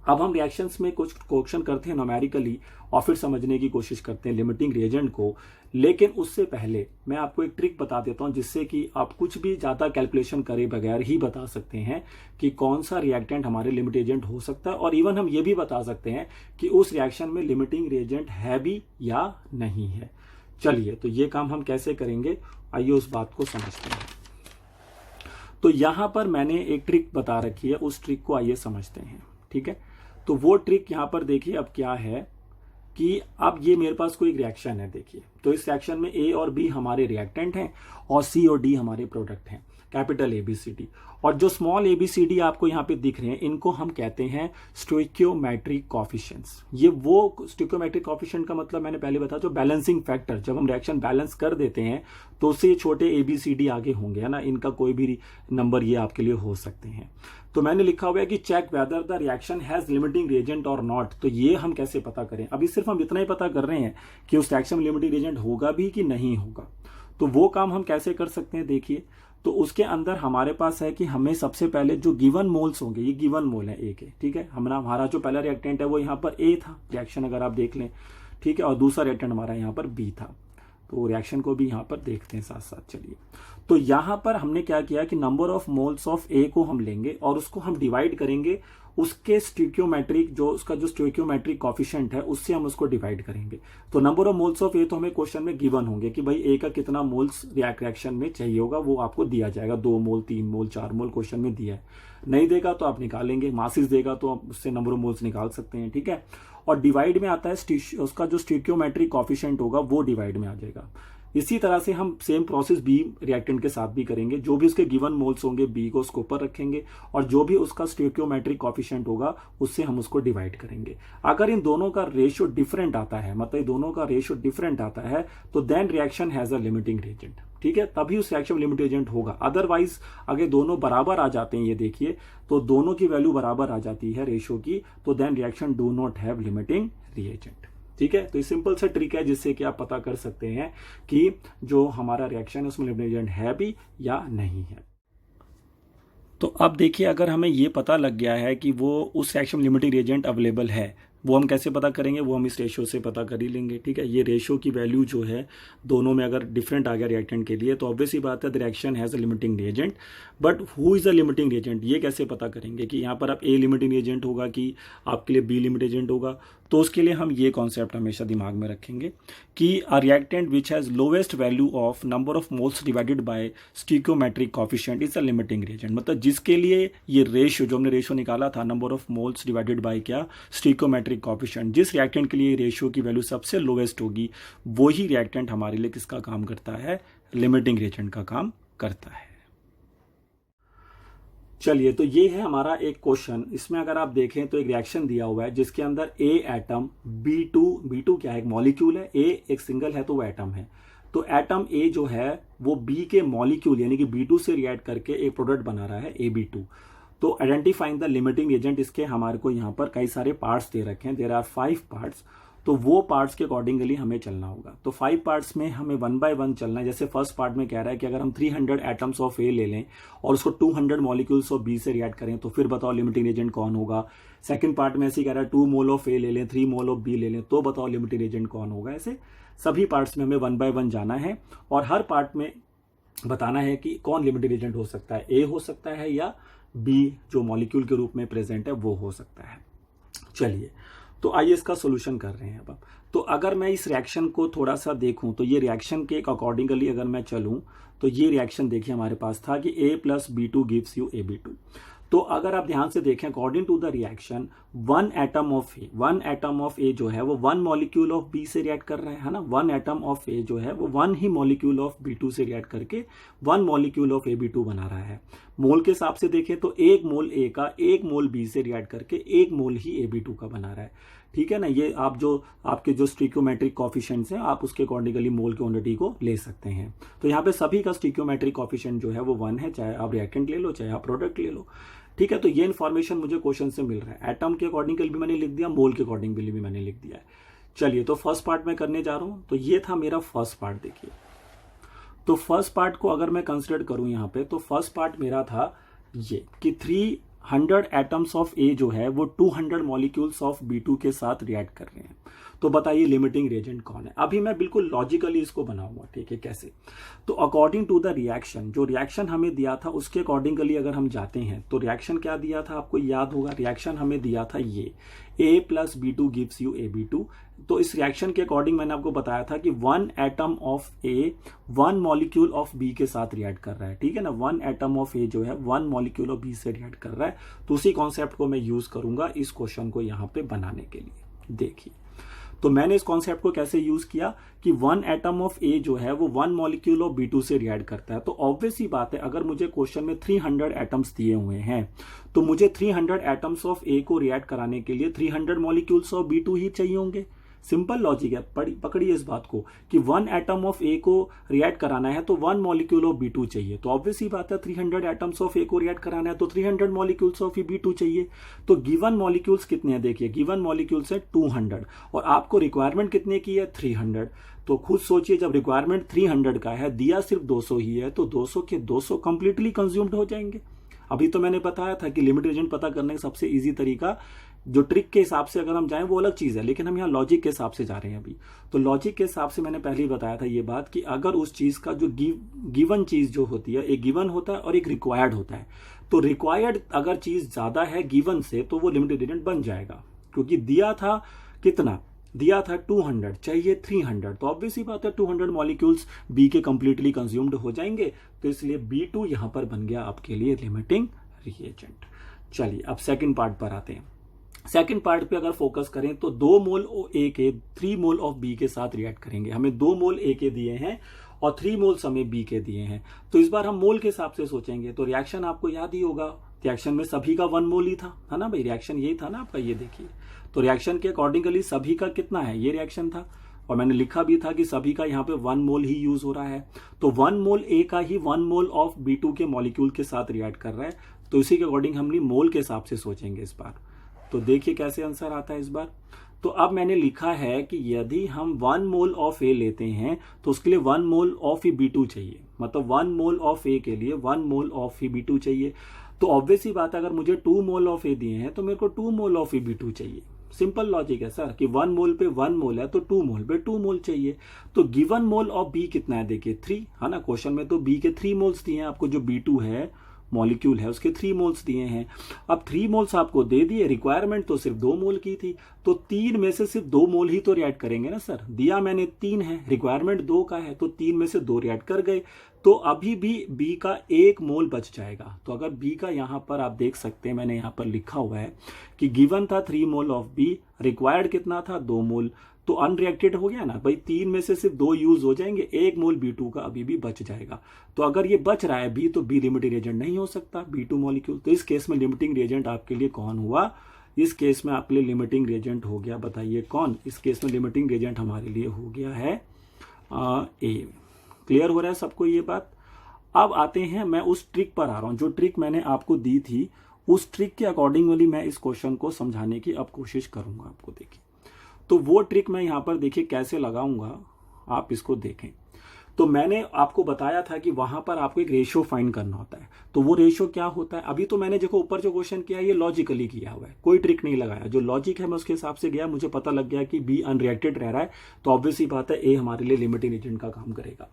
Speaker 1: अब हम रिएक्शंस में कुछ क्वेश्चन करते हैं न्यूमेरिकली और फिर समझने की कोशिश करते हैं लिमिटिंग रिएजेंट को, लेकिन उससे पहले मैं आपको एक ट्रिक बता देता हूं जिससे कि आप कुछ भी ज्यादा कैलकुलेशन करे बगैर ही बता सकते हैं कि कौन सा रिएक्टेंट हमारे लिमिटिंग एजेंट हो सकता है, और इवन हम ये भी बता सकते हैं कि उस रिएक्शन में लिमिटिंग रिएजेंट है भी या नहीं है। चलिए, तो ये काम हम कैसे करेंगे, आइए उस बात को समझते हैं। तो यहां पर मैंने एक ट्रिक बता रखी है, उस ट्रिक को आइए समझते हैं। ठीक है, तो वो ट्रिक यहां पर देखिए अब क्या है कि अब ये मेरे पास कोई रिएक्शन है, देखिए तो इस रिएक्शन में ए और बी हमारे रिएक्टेंट हैं और सी और डी हमारे प्रोडक्ट हैं, कैपिटल ABCD, और जो स्मॉल ABCD आपको यहाँ पे दिख रहे हैं इनको हम कहते हैं स्टोइकियोमेट्रिक कॉफिशिएंट्स। ये वो स्टोइकियोमेट्रिक कॉफिशिएंट का मतलब मैंने पहले बताया जो बैलेंसिंग फैक्टर, जब हम रिएक्शन बैलेंस कर देते हैं तो उससे छोटे ABCD आगे होंगे, है ना, इनका कोई भी नंबर ये आपके लिए हो सकते हैं। तो मैंने लिखा हुआ है कि check whether the reaction has limiting reagent और नॉट। तो ये हम कैसे पता करें, अभी सिर्फ हम इतना ही पता कर रहे हैं कि उस रिएक्शन में लिमिटिंग रिएजेंट होगा भी कि नहीं होगा। तो वो काम हम कैसे कर सकते हैं, देखिए तो उसके अंदर हमारे पास है कि हमें सबसे पहले जो गिवन मोल्स होंगे, ये गिवन मोल है ए के, ठीक है, हमारा जो पहला रिएक्टेंट है वो यहाँ पर ए था रिएक्शन अगर आप देख लें, ठीक है, और दूसरा रिएक्टेंट हमारा यहाँ पर बी था। तो रिएक्शन को भी यहाँ पर देखते हैं साथ साथ। चलिए, तो यहाँ पर हमने क्या किया कि नंबर ऑफ मोल्स ऑफ ए को हम लेंगे और उसको हम डिवाइड करेंगे उसके स्टोइकियोमेट्रिक उसका जो स्टोइकियोमेट्रिक कॉफिशिएंट है उससे हम उसको डिवाइड करेंगे। तो नंबर ऑफ मोल्स ऑफ ए तो हमें क्वेश्चन में गिवन होंगे कि भाई ए का कितना मोल्स रिएक्शन में चाहिए होगा, वो आपको दिया जाएगा, 2 मोल 3 मोल 4 मोल क्वेश्चन में दिया है। नहीं देगा तो आप निकालेंगे, मासिस देगा तो आप उससे नंबर ऑफ मोल्स निकाल सकते हैं, ठीक है। और डिवाइड में आता है उसका जो स्टोइकियोमेट्रिक कॉफिशिएंट होगा वो डिवाइड में आ जाएगा। इसी तरह से हम सेम प्रोसेस बी रिएक्टेंट के साथ भी करेंगे। जो भी उसके गिवन मोल्स होंगे बी को उसके ऊपर रखेंगे और जो भी उसका स्टोइकियोमेट्रिक कॉफिशिएंट होगा उससे हम उसको डिवाइड करेंगे। अगर इन दोनों का रेशियो डिफरेंट आता है, मतलब दोनों का रेशियो डिफरेंट आता है, तो then reaction has a limiting reagent. ठीक है, तभी उस रिएक्शन में लिमिटिंग एजेंट होगा। अदरवाइज अगर दोनों बराबर आ जाते हैं, ये देखिए, तो दोनों की वैल्यू बराबर आ जाती है रेशियो की, तो then reaction do not have limiting reagent. ठीक है, तो ये सिंपल सा ट्रिक है जिससे कि आप पता कर सकते हैं कि जो हमारा रिएक्शन है उसमें लिमिटिंग एजेंट है भी या नहीं है। तो अब देखिए, अगर हमें ये पता लग गया है कि वो उस रिएक्शन में लिमिटिंग रिएजेंट अवेलेबल है, वो हम कैसे पता करेंगे, वो हम इस रेशियो से पता कर ही लेंगे। ठीक है, ये रेशियो की वैल्यू जो है दोनों में अगर डिफरेंट आ गया रिएक्टेंट के लिए, तो ऑब्वियस ही बात है the reaction has a limiting reagent. But who is a limiting reagent, ये कैसे पता करेंगे कि यहाँ पर आप ए लिमिटिंग रिएजेंट होगा कि आपके लिए बी लिमिटिंग एजेंट होगा। तो उसके लिए हम ये कॉन्सेप्ट हमेशा दिमाग में रखेंगे कि a reactant which has lowest value of number of moles divided by stoichiometric coefficient is a limiting reagent. मतलब जिसके लिए ये रेशियो, जो हमने रेशियो निकाला था number of moles divided by क्या, स्टोइकियोमेट्रिक कॉफिशिएंट, जिस रिएक्टेंट के लिए रेशियो की वैल्यू सबसे लोवेस्ट होगी वही रिएक्टेंट हमारे लिए किसका काम करता है, लिमिटिंग रिएजेंट का काम करता है। चलिए, तो ये है हमारा एक क्वेश्चन। इसमें अगर आप देखें तो एक रिएक्शन दिया हुआ है जिसके अंदर ए एटम, B2 क्या है, एक मॉलिक्यूल है, ए एक सिंगल है तो वो एटम है। तो एटम ए जो है वो बी के मॉलिक्यूल यानी कि B2 से रिएक्ट करके एक प्रोडक्ट बना रहा है AB2। तो आइडेंटिफाइंग द लिमिटिंग एजेंट, इसके हमारे को यहाँ पर कई सारे पार्ट्स दे रखे हैं, देयर आर 5 पार्ट्स। तो वो पार्ट्स के अकॉर्डिंगली हमें चलना होगा। तो 5 पार्ट्स में हमें 1 बाय 1 चलना है। जैसे फर्स्ट पार्ट में कह रहा है कि अगर हम 300 एटम्स ऑफ ए ले लें और उसको 200 मॉलिक्यूल्स ऑफ बी से रिएक्ट करें तो फिर बताओ लिमिटिंग एजेंट कौन होगा। सेकंड पार्ट में ऐसे कह रहा है 2 मोल ऑफ ए ले लें, 3 मोल ऑफ बी ले लें, तो बताओ लिमिटिंग एजेंट कौन होगा। ऐसे सभी पार्ट्स में हमें 1 बाय 1 जाना है और हर पार्ट में बताना है कि कौन लिमिटिंग एजेंट हो सकता है, ए हो सकता है या बी जो मॉलिक्यूल के रूप में प्रेजेंट है वो हो सकता है। चलिए, तो आइए इसका सोल्यूशन कर रहे हैं अब। तो अगर मैं इस रिएक्शन को थोड़ा सा देखूं तो ये रिएक्शन के अकॉर्डिंगली अगर मैं चलूं तो ये रिएक्शन देखिए हमारे पास था कि A + B2 gives you AB2। तो अगर आप ध्यान से देखें according to the reaction 1 atom of A जो है वो 1 मॉलिक्यूल ऑफ बी से रिएक्ट कर रहा है ना। 1 एटम ऑफ ए जो है वो 1 ही मॉलिक्यूल ऑफ B2 से रिएक्ट करके 1 मॉलिक्यूल ऑफ AB2 बना रहा है। मोल के हिसाब से देखें तो 1 मोल ए का 1 मोल बी से रिएक्ट करके 1 मोल ही AB2 का बना रहा है। ठीक है ना, ये आप जो आपके जो स्टोइकियोमेट्रिक कॉफिशिएंट्स हैं आप उसके अकॉर्डिंगली मोल क्वांटिटी को ले सकते हैं। तो यहाँ पे सभी का स्टोइकियोमेट्रिक कॉफिशिएंट जो है वो 1 है, चाहे आप रिएक्टेंट ले लो चाहे आप प्रोडक्ट ले लो। ठीक है, तो ये इन्फॉर्मेशन मुझे क्वेश्चन से मिल रहा है। एटम के अकॉर्डिंगली भी मैंने लिख दिया, मोल के अकॉर्डिंगली भी मैंने लिख दिया है। चलिए, तो फर्स्ट पार्ट में करने जा रहा हूं। तो ये था मेरा फर्स्ट पार्ट। देखिए, तो फर्स्ट पार्ट को अगर मैं कंसिडर करूं यहाँ पे, तो फर्स्ट पार्ट मेरा था ये कि 300 एटम्स ऑफ ए जो है वो 200 मॉलिक्यूल्स ऑफ B2 के साथ रिएक्ट कर रहे हैं। तो बताइए लिमिटिंग रिएजेंट कौन है। अभी मैं बिल्कुल लॉजिकली इसको बनाऊंगा। ठीक है, कैसे, तो अकॉर्डिंग टू द रिएक्शन, जो रिएक्शन हमें दिया था उसके अकॉर्डिंगली अगर हम जाते हैं तो रिएक्शन क्या दिया था आपको याद होगा। रिएक्शन हमें दिया था ये A + B2 gives you AB2। तो इस रिएक्शन के अकॉर्डिंग मैंने आपको बताया था कि 1 atom of A 1 molecule of B के साथ रिएक्ट कर रहा है। ठीक है ना, 1 एटम ऑफ ए जो है 1 मॉलिक्यूल ऑफ बी से रिएक्ट कर रहा है। तो उसी कॉन्सेप्ट को मैं यूज करूंगा इस क्वेश्चन को यहां पे बनाने के लिए। देखिए, तो मैंने इस कॉन्सेप्ट को कैसे यूज किया कि 1 एटम ऑफ ए जो है वो 1 मॉलिक्यूल ऑफ B2 से रिएक्ट करता है। तो ऑब्वियस ही बात है, अगर मुझे क्वेश्चन में 300 एटम्स दिए हुए हैं तो मुझे 300 एटम्स ऑफ ए को रिएक्ट कराने के लिए 300 मॉलिक्यूल्स ऑफ B2 ही चाहिए होंगे। सिंपल लॉजिक है, पकड़िए इस बात को कि 1 एटम ऑफ ए को रिएक्ट कराना है तो 1 मॉलिक्यूल ऑफ B2 चाहिए। तो ऑब्वियस ही बात है 300 एटम्स ऑफ ए को रिएक्ट कराना है तो 300 मॉलिक्यूल्स ऑफ B2 चाहिए। तो गिवन मॉलिक्यूल्स कितने हैं, देखिए गिवन मॉलिक्यूल्स है 200 और आपको रिक्वायरमेंट कितने की है 300। तो खुद सोचिए, जब रिक्वायरमेंट 300 का है, दिया सिर्फ 200 ही है, तो 200 के 200 कंप्लीटली कंज्यूम्ड हो जाएंगे। अभी तो मैंने बताया था कि लिमिट एजेंट पता करने का सबसे इजी तरीका, जो ट्रिक के हिसाब से अगर हम जाएं वो अलग चीज है, लेकिन हम यहाँ लॉजिक के हिसाब से जा रहे हैं अभी। तो लॉजिक के हिसाब से मैंने पहले ही बताया था ये बात कि अगर उस चीज का जो गिवन चीज जो होती है, एक गिवन होता है और एक रिक्वायर्ड होता है। तो रिक्वायर्ड अगर चीज ज्यादा है गिवन से तो वो लिमिटेड एजेंट बन जाएगा, क्योंकि दिया था कितना, दिया था 200, चाहिए 300। तो ऑब्वियस ही बात है 200 मॉलिक्यूल्स बी के कंप्लीटली कंज्यूम्ड हो जाएंगे। तो इसलिए B2 यहां पर बन गया आपके लिए लिमिटिंग रिएजेंट। चलिए, अब सेकंड पार्ट पर आते हैं। सेकंड पार्ट पे अगर फोकस करें तो 2 मोल ए के 3 मोल ऑफ बी के साथ रिएक्ट करेंगे। हमें 2 मोल ए के दिए हैं और 3 मोल्स हमें बी के दिए हैं, तो इस बार हम मोल के हिसाब से सोचेंगे। तो रिएक्शन आपको याद ही होगा, रिएक्शन में सभी का 1 मोल ही था, है ना भाई, रिएक्शन यही था ना आपका, ये देखिए। तो रिएक्शन के अकॉर्डिंगली सभी का कितना है, ये रिएक्शन था, और मैंने लिखा भी था कि सभी का यहाँ पे 1 मोल ही यूज हो रहा है। तो 1 मोल ए का ही 1 मोल ऑफ B2 के मॉलिक्यूल के साथ रिएक्ट कर रहा है, तो इसी के अकॉर्डिंग हम मोल के हिसाब से सोचेंगे इस बार। तो देखिए कैसे आंसर आता है इस बार। तो अब मैंने लिखा है कि यदि हम 1 मोल ऑफ ए लेते हैं तो उसके लिए 1 मोल ऑफ ही B2 चाहिए, मतलब 1 मोल ऑफ ए के लिए 1 मोल ऑफ ही B2 चाहिए। तो ऑब्वियस ही बात है, अगर मुझे 2 मोल ऑफ ए दिए हैं तो मेरे को 2 मोल ऑफ ही B2 चाहिए। सिंपल लॉजिक है सर कि 1 मोल पे 1 मोल है तो 2 मोल पे 2 मोल चाहिए। तो गिवन मोल ऑफ बी कितना है, देखिए 3, है ना। क्वेश्चन में तो बी के 3 मोल्स दिए हैं आपको, जो B2 है मॉलिक्यूल है उसके 3 मोल्स दिए हैं। अब 3 मोल्स आपको दे दिए, रिक्वायरमेंट तो सिर्फ 2 मोल की थी, तो 3 में से सिर्फ 2 मोल ही तो रिएक्ट करेंगे ना सर। दिया मैंने 3 है, रिक्वायरमेंट 2 का है, तो 3 में से 2 रिएक्ट कर गए, तो अभी भी बी का 1 मोल बच जाएगा। तो अगर बी का यहां पर आप देख सकते हैं, मैंने यहां पर लिखा हुआ है कि गिवन था 3 मोल ऑफ बी, रिक्वायर्ड कितना था 2 मोल, तो अनरिएक्टेड हो गया ना भाई, 3 में से सिर्फ 2 यूज हो जाएंगे, 1 मोल B2 का अभी भी बच जाएगा। तो अगर ये बच रहा है बी, तो बी लिमिटिंग एजेंट नहीं हो सकता B2 मॉलिक्यूल। तो इस केस में लिमिटिंग एजेंट आपके लिए कौन हुआ, इस केस में आपके लिए लिमिटिंग एजेंट हो गया, बताइए कौन। इस केस में लिमिटिंग एजेंट हमारे लिए हो गया है ए। क्लियर हो रहा है सबको ये बात। अब आते हैं, मैं उस ट्रिक पर आ रहा हूं, जो ट्रिक मैंने आपको दी थी, उस ट्रिक के अकॉर्डिंगली मैं इस क्वेश्चन को समझाने की अब कोशिश करूंगा आपको। देखिए, तो वो ट्रिक मैं यहां पर देखिए कैसे लगाऊंगा, आप इसको देखें। तो मैंने आपको बताया था कि वहां पर आपको एक रेशियो फाइंड करना होता है। तो वो रेशियो क्या होता है, अभी तो मैंने देखो ऊपर जो क्वेश्चन किया है ये लॉजिकली किया हुआ है, कोई ट्रिक नहीं लगाया, जो लॉजिक है मैं उसके हिसाब से गया, मुझे पता लग गया कि बी अनरिएक्टेड रह रहा है, तो ऑब्वियस ही बात है ए हमारे लिए लिमिटिंग एजेंट का काम करेगा।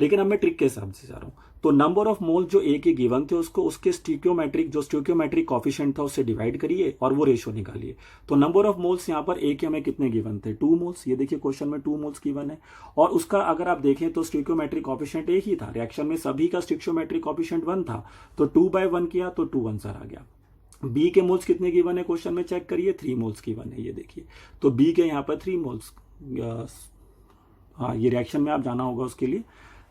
Speaker 1: लेकिन अब मैं ट्रिक के हिसाब से जा रहा हूं। तो नंबर ऑफ मोल जो ए के गिवन थे उसको उसके स्टोइकियोमेट्रिक कॉफिशिएंट था उससे डिवाइड करिए और वो रेशियो निकालिए। तो नंबर ऑफ मोल्स यहाँ पर ए के हमें कितने गिवन थे, 2 मोल्स। ये देखिए क्वेश्चन में 2 मोल्स गिवन है, और उसका अगर आप देखें तो स्टोइकियोमेट्रिक कॉफिशिएंट एक ही था, रिएक्शन में सभी का स्टोइकियोमेट्रिक कॉफिशिएंट 1 था, तो 2/1 किया तो 2 आंसर आ गया। बी के मोल्स कितने गिवन है क्वेश्चन में, चेक करिए, 3 मोल्स गिवन है, ये देखिए। तो बी के यहाँ पर 3 मोल्स, हाँ ये रिएक्शन में आप जाना होगा उसके लिए,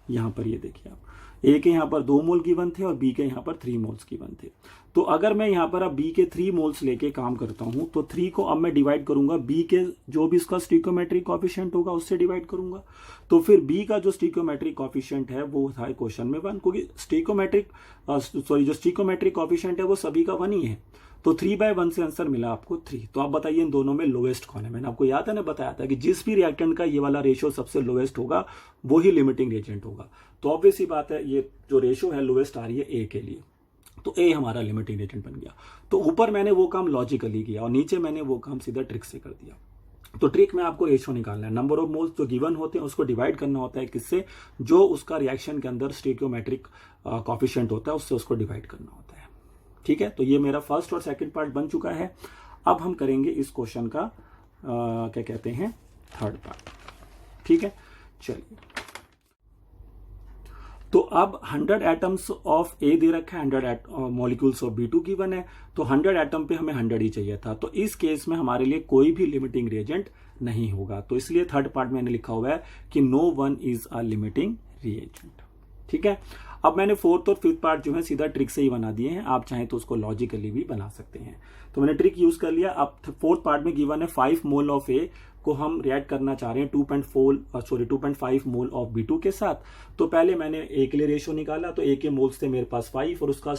Speaker 1: यहां पर ये देखिए आप, ए के यहां पर 2 मोल गिवन थे और बी के यहां पर 3 मोल्स गिवन थे। तो अगर मैं यहां पर अब बी के 3 मोल्स लेके काम करता हूं, तो 3 को अब मैं डिवाइड करूंगा बी के जो भी इसका स्टोइकियोमेट्रिक कॉफिशिएंट होगा उससे डिवाइड करूंगा। तो फिर बी का जो स्टोइकियोमेट्रिक कॉफिशिएंट है वो था क्वेश्चन में 1, क्योंकि जो स्टोइकियोमेट्रिक कॉफिशिएंट है वो सभी का 1 ही है। तो 3/1 से आंसर मिला आपको 3। तो आप बताइए इन दोनों में लोवेस्ट कौन है। मैंने आपको याद है ना, बताया था कि जिस भी रिएक्टेंट का ये वाला रेशियो सबसे लोवेस्ट होगा वो ही लिमिटिंग एजेंट होगा। तो ऑब्वियस ही बात है, ये जो रेशियो है लोवेस्ट आ रही है ए के लिए, तो ए हमारा लिमिटिंग एजेंट बन गया। तो ऊपर मैंने वो काम लॉजिकली किया और नीचे मैंने वो काम सीधा ट्रिक से कर दिया। तो ट्रिक में आपको रेशियो निकालना है, नंबर ऑफ मोल्स जो गिवन होते हैं उसको डिवाइड करना होता है किससे, जो उसका रिएक्शन के अंदर स्टोइकियोमेट्रिक कॉफिशिएंट होता है उससे उसको डिवाइड करना होता है। ठीक है, तो ये मेरा फर्स्ट और सेकंड पार्ट बन चुका है। अब हम करेंगे इस क्वेश्चन का क्या कहते हैं, थर्ड पार्ट। ठीक है, चलिए। तो अब 100 एटम्स ऑफ ए दे रखा है, 100 मॉलिक्यूल्स ऑफ B2 गिवन है, तो 100 एटम पे हमें 100 ही चाहिए था। तो इस केस में हमारे लिए कोई भी लिमिटिंग रिएजेंट नहीं होगा, तो इसलिए थर्ड पार्ट मैंने लिखा हुआ है कि no one is a limiting reagent. ठीक है, अब मैंने फोर्थ और फिफ्थ पार्ट जो है सीधा ट्रिक से ही बना दिए हैं, आप चाहें तो उसको लॉजिकली भी बना सकते हैं। तो मैंने ट्रिक यूज कर लिया। अब फोर्थ पार्ट में गिवन है 5 मोल ऑफ ए को हम रिएक्ट करना चाह रहे हैं 2.5 मोल ऑफ B2 के साथ। तो पहले मैंने ए के लिए रेशियो निकाला, तो ए के मोल्स थे मेरे पास 5 और उसका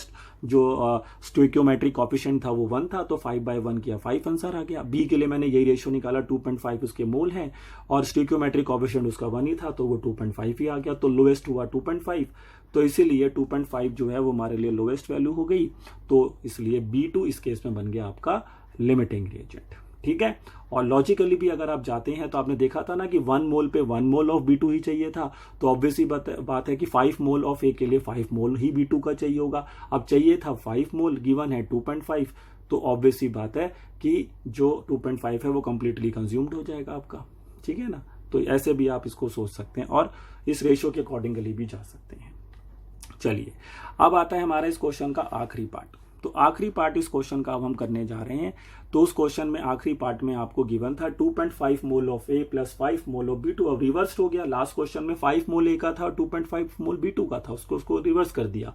Speaker 1: जो स्टोइकियोमेट्रिक कॉफिशिएंट था वो 1 था, तो 5/1 किया 5 आंसर आ गया। बी के लिए मैंने यही रेशियो निकाला, 2.5 उसके मोल है और स्टोइकियोमेट्रिक कॉफिशिएंट उसका 1 ही था, तो वो 2.5 ही आ गया। तो लोवेस्ट हुआ 2.5, तो इसीलिए 2.5 जो है वो हमारे लिए लोवेस्ट वैल्यू हो गई। तो इसलिए B2 इस केस में बन गया आपका लिमिटिंग रिएजेंट। ठीक है, और लॉजिकली भी अगर आप जाते हैं तो आपने देखा था ना कि 1 मोल पे 1 मोल ऑफ B2 ही चाहिए था, तो ऑब्वियसली बात है कि 5 मोल ऑफ ए के लिए 5 मोल ही B2 का चाहिए होगा। अब चाहिए था 5 मोल, गिवन है 2.5, तो ऑब्वियसली बात है कि जो 2.5 है वो कंप्लीटली कंज्यूम्ड हो जाएगा आपका। ठीक है ना, तो ऐसे भी आप इसको सोच सकते हैं और इस रेशियो के अकॉर्डिंगली भी जा सकते हैं। चलिए, अब आता है हमारा इस क्वेश्चन का आखिरी पार्ट। तो आखिरी पार्ट इस क्वेश्चन का अब हम करने जा रहे हैं। तो उस क्वेश्चन में आखिरी पार्ट में आपको गिवन था 2.5 mole of A plus 5 mole of B two. अब रिवर्स हो गया, लास्ट क्वेश्चन में 5 मोल ए का था और 2.5 मोल बी टू का था, उसको रिवर्स कर दिया।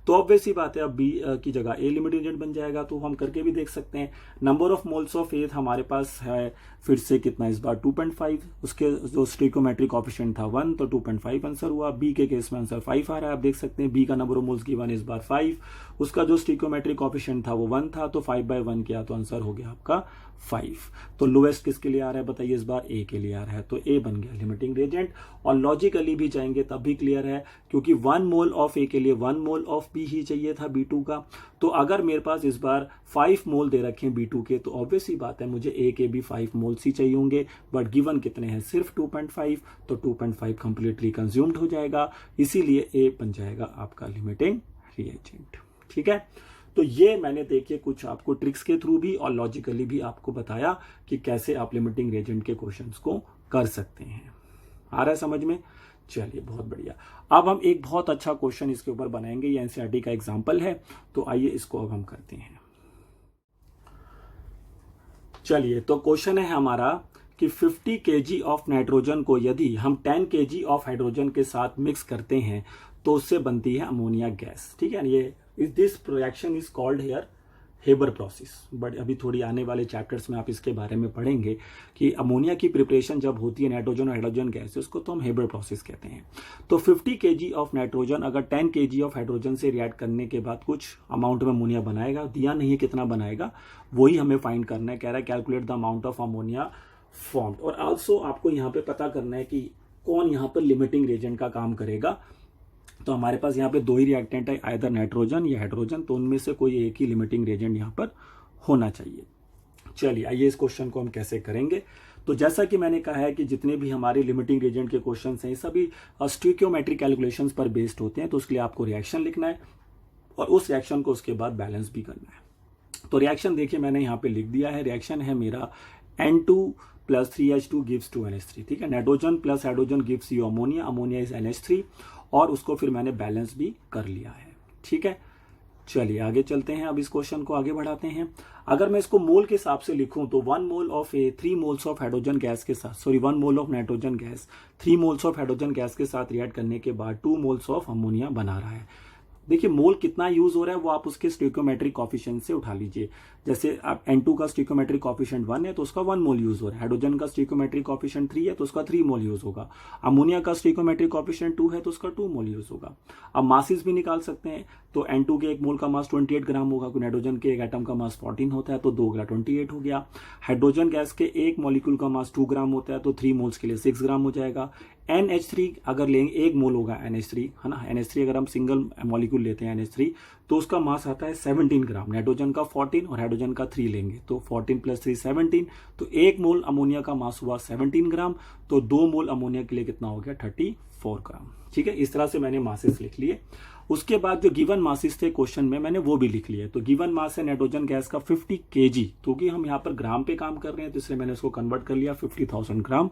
Speaker 1: तो ऑब्वियस सी बात है, अब बी की जगह ए लिमिटिंग एजेंट बन जाएगा। तो हम करके भी देख सकते हैं। नंबर ऑफ मोल्स ऑफ ए हमारे पास है फिर से कितना इस बार 2.5, उसके जो स्टोइकोमेट्रिक कोएफिशिएंट था 1, तो 2.5 आंसर हुआ। बी के केस में आंसर 5 आ रहा है, आप देख सकते हैं। बी का नंबर ऑफ मोल्स गिवन इस बार 5, उसका जो स्टोइकोमेट्रिक कोएफिशिएंट था वो 1 था, तो 5/1 किया तो आंसर हो गया आपका 5। तो लोएस्ट किसके लिए आ रहा है बताइए, इस बार ए के लिए आ रहा है, तो ए बन गया लिमिटिंग रिएजेंट। और लॉजिकली भी जाएंगे तब भी क्लियर है, क्योंकि 1 मोल ऑफ ए के लिए 1 मोल ऑफ बी ही चाहिए था B2 का। तो अगर मेरे पास इस बार 5 मोल दे रखे हैं B2 के, तो ऑब्वियस ही बात है मुझे ए के भी 5 मोल्स ही चाहिए होंगे, बट गिवन कितने हैं, सिर्फ 2.5, तो 2.5 कंप्लीटली कंज्यूम्ड हो जाएगा, इसीलिए ए बन जाएगा आपका लिमिटिंग रिएजेंट। ठीक है, तो ये मैंने देखिए कुछ आपको ट्रिक्स के थ्रू भी और लॉजिकली भी आपको बताया कि कैसे आप लिमिटिंग रिएजेंट के क्वेश्चंस को कर सकते हैं। आ रहा है समझ में? चलिए बहुत बढ़िया। अब हम एक बहुत अच्छा क्वेश्चन इसके ऊपर बनाएंगे, ये एनसीईआरटी का एग्जांपल है, तो आइए इसको अब हम करते हैं। चलिए, तो क्वेश्चन है हमारा कि 50 kg ऑफ नाइट्रोजन को यदि हम 10 kg ऑफ हाइड्रोजन के साथ मिक्स करते हैं तो उससे बनती है अमोनिया गैस। ठीक है, ये this reaction is called here Haber process. But अभी थोड़ी आने वाले चैप्टर्स में आप इसके बारे में पढ़ेंगे कि अमोनिया की प्रिपरेशन जब होती है नाइट्रोजन और हाइड्रोजन गैस, उसको तो हम हेबर प्रोसेस कहते हैं। तो 50 kg ऑफ नाइट्रोजन अगर 10 kg ऑफ हाइड्रोजन से रिएक्ट करने के बाद कुछ अमाउंट में अमोनिया बनाएगा, दिया नहीं है कितना बनाएगा, वही हमें फाइंड करना है। कह रहा है calculate the amount of ammonia formed. और ऑल्सो आपको यहाँ पे पता करना है कि कौन यहाँ पर लिमिटिंग रिएजेंट का काम करेगा। तो हमारे पास यहाँ पे 2 ही रिएक्टेंट है, आइदर नाइट्रोजन या हाइड्रोजन, तो उनमें से कोई एक ही लिमिटिंग रिएजेंट यहाँ पर होना चाहिए। चलिए आइए इस क्वेश्चन को हम कैसे करेंगे। तो जैसा कि मैंने कहा है कि जितने भी हमारे लिमिटिंग रिएजेंट के क्वेश्चंस हैं सभी स्टोइकियोमेट्रिक कैलकुलेशंस पर बेस्ड होते हैं। तो उसके लिए आपको रिएक्शन लिखना है और उस रिएक्शन को उसके बाद बैलेंस भी करना है। तो रिएक्शन देखिए मैंने यहाँ पे लिख दिया है। रिएक्शन है मेरा N2 + 3H2 gives 2NH3। ठीक है, nitrogen plus hydrogen gives you ammonia, ammonia is NH3, और उसको फिर मैंने बैलेंस भी कर लिया है। ठीक है, चलिए आगे चलते हैं। अब इस क्वेश्चन को आगे बढ़ाते हैं। अगर मैं इसको मोल के हिसाब से लिखूं तो 1 mole of A 3 moles of hydrogen gas के साथ, 1 mole of nitrogen gas 3 moles of hydrogen gas के साथ रिएक्ट करने के बाद 2 मोल्स ऑफ अमोनिया बना रहा है। देखिए मोल कितना यूज हो रहा है वो आप उसके स्टोइकियोमेट्रिक कोएफिशिएंट से उठा लीजिए। जैसे आप N2 का स्टोइकियोमेट्रिक कोएफिशिएंट 1 है तो उसका 1 मोल यूज हो रहा है। हाइड्रोजन का स्टोइकियोमेट्रिक कोएफिशिएंट 3 है तो उसका 3 मोल यूज होगा। अमोनिया का स्टोइकियोमेट्रिक कोएफिशिएंट 2 है तो उसका 2 मोल यूज होगा। अब मासेस भी निकाल सकते हैं। तो N2 के 1 मोल का मास 28 ग्राम होगा, नाइट्रोजन के एक एटम का मास 14 होता है तो 2 गुना 28 हो गया। हाइड्रोजन गैस के एक मॉलिक्यूल का मास 2 ग्राम होता है तो 3 मोल्स के लिए 6 ग्राम हो जाएगा। NH3 अगर लेंगे 1 मोल होगा NH3, है ना। NH3 अगर हम सिंगल मॉलिक्यूल लेते हैं NH3 तो उसका मास आता है 17 ग्राम। नाइट्रोजन का 14 और हाइड्रोजन का 3 लेंगे तो 14 + 3 17, तो 1 मोल अमोनिया का मास हुआ 17 ग्राम। तो 2 मोल अमोनिया के लिए कितना हो गया 34 ग्राम। ठीक है, इस तरह से मैंने मासेस लिख लिए। उसके बाद जो गिवन मासेस थे क्वेश्चन में मैंने वो भी लिख लिए। तो गिवन मास है नाइट्रोजन गैस का 50 kg, क्योंकि हम यहाँ पर ग्राम पे काम कर रहे हैं तो इसलिए मैंने उसको कन्वर्ट कर लिया 50,000 ग्राम।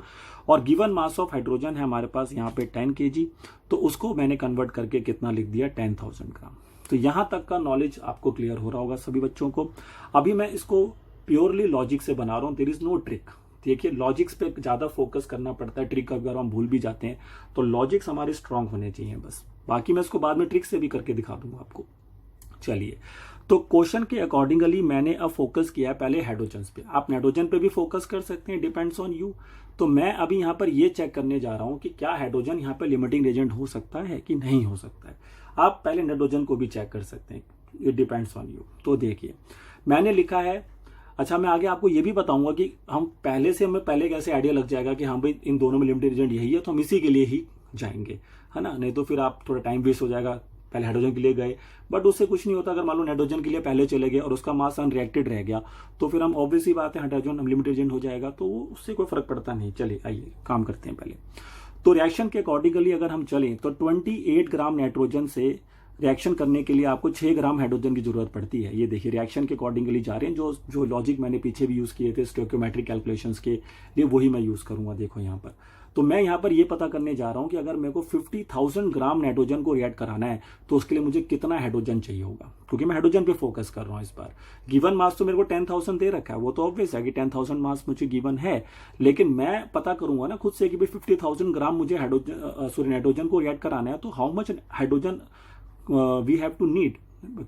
Speaker 1: और गिवन मास ऑफ हाइड्रोजन है हमारे पास यहाँ पे 10 kg, तो उसको मैंने कन्वर्ट करके कितना लिख दिया 10,000 ग्राम। तो यहाँ तक का नॉलेज आपको क्लियर हो रहा होगा सभी बच्चों को। अभी मैं इसको प्योरली लॉजिक से बना रहा हूँ, देयर इज नो ट्रिक। देखिए लॉजिक्स पे ज्यादा फोकस करना पड़ता है, ट्रिक अगर हम भूल भी जाते हैं तो लॉजिक्स हमारे स्ट्रांग होने चाहिए बस। बाकी मैं इसको बाद में ट्रिक से भी करके दिखा दूंगा आपको। चलिए, तो क्वेश्चन के अकॉर्डिंगली मैंने अब फोकस किया है पहले हाइड्रोजन पे। आप नाइट्रोजन पे भी फोकस कर सकते हैं, डिपेंड्स ऑन यू। तो मैं अभी यहाँ पर ये चेक करने जा रहा हूँ कि क्या हाइड्रोजन यहाँ पर लिमिटिंग एजेंट हो सकता है कि नहीं हो सकता है। आप पहले नाइट्रोजन को भी चेक कर सकते हैं, इट डिपेंड्स ऑन यू। तो देखिए मैंने लिखा है, अच्छा मैं आगे आपको ये भी बताऊंगा कि हम पहले से हमें पहले कैसे आइडिया लग जाएगा कि हाँ भाई इन दोनों में लिमिटेड एजेंट यही है तो हम इसी के लिए ही जाएंगे, है ना। नहीं तो फिर आप थोड़ा टाइम वेस्ट हो जाएगा, पहले हाइड्रोजन के लिए गए बट उससे कुछ नहीं होता। अगर मान लो नाइट्रोजन के लिए पहले चले गए और उसका मास अनरिएक्टेड रह गया तो फिर हम ऑब्वियस ही बात है हाइड्रोजन लिमिटेड एजेंट हो जाएगा, तो उससे कोई फर्क पड़ता नहीं। चलिए आइए काम करते हैं पहले। तो रिएक्शन के अकॉर्डिंगली अगर हम चलें तो 28 ग्राम नाइट्रोजन से रिएक्शन करने के लिए आपको 6 ग्राम हाइड्रोजन की जरूरत पड़ती है। ये देखिए रिएक्शन के अकॉर्डिंगली जा रहे हैं, जो लॉजिक मैंने पीछे भी यूज किए थे स्टोइकियोमेट्रिक कैलकुलेशंस के लिए वही मैं यूज करूंगा। देखो यहाँ पर तो मैं यहाँ पर ये पता करने जा रहा हूँ कि अगर मेरे को 50,000 ग्राम नाइट्रोजन को रिएक्ट कराना है तो उसके लिए मुझे कितना हाइड्रोजन चाहिए होगा, क्योंकि मैं हाइड्रोजन पे फोकस कर रहा हूँ इस बार। गिवन मास तो मेरे को 10,000 दे रखा है, वो तो ऑब्वियस है कि 10,000 मास मुझे गिवन है, लेकिन मैं पता करूंगा ना खुद से कि भाई 50,000 ग्राम मुझे नाइट्रोजन को रिएक्ट कराना है, तो how much hydrogen we have to need,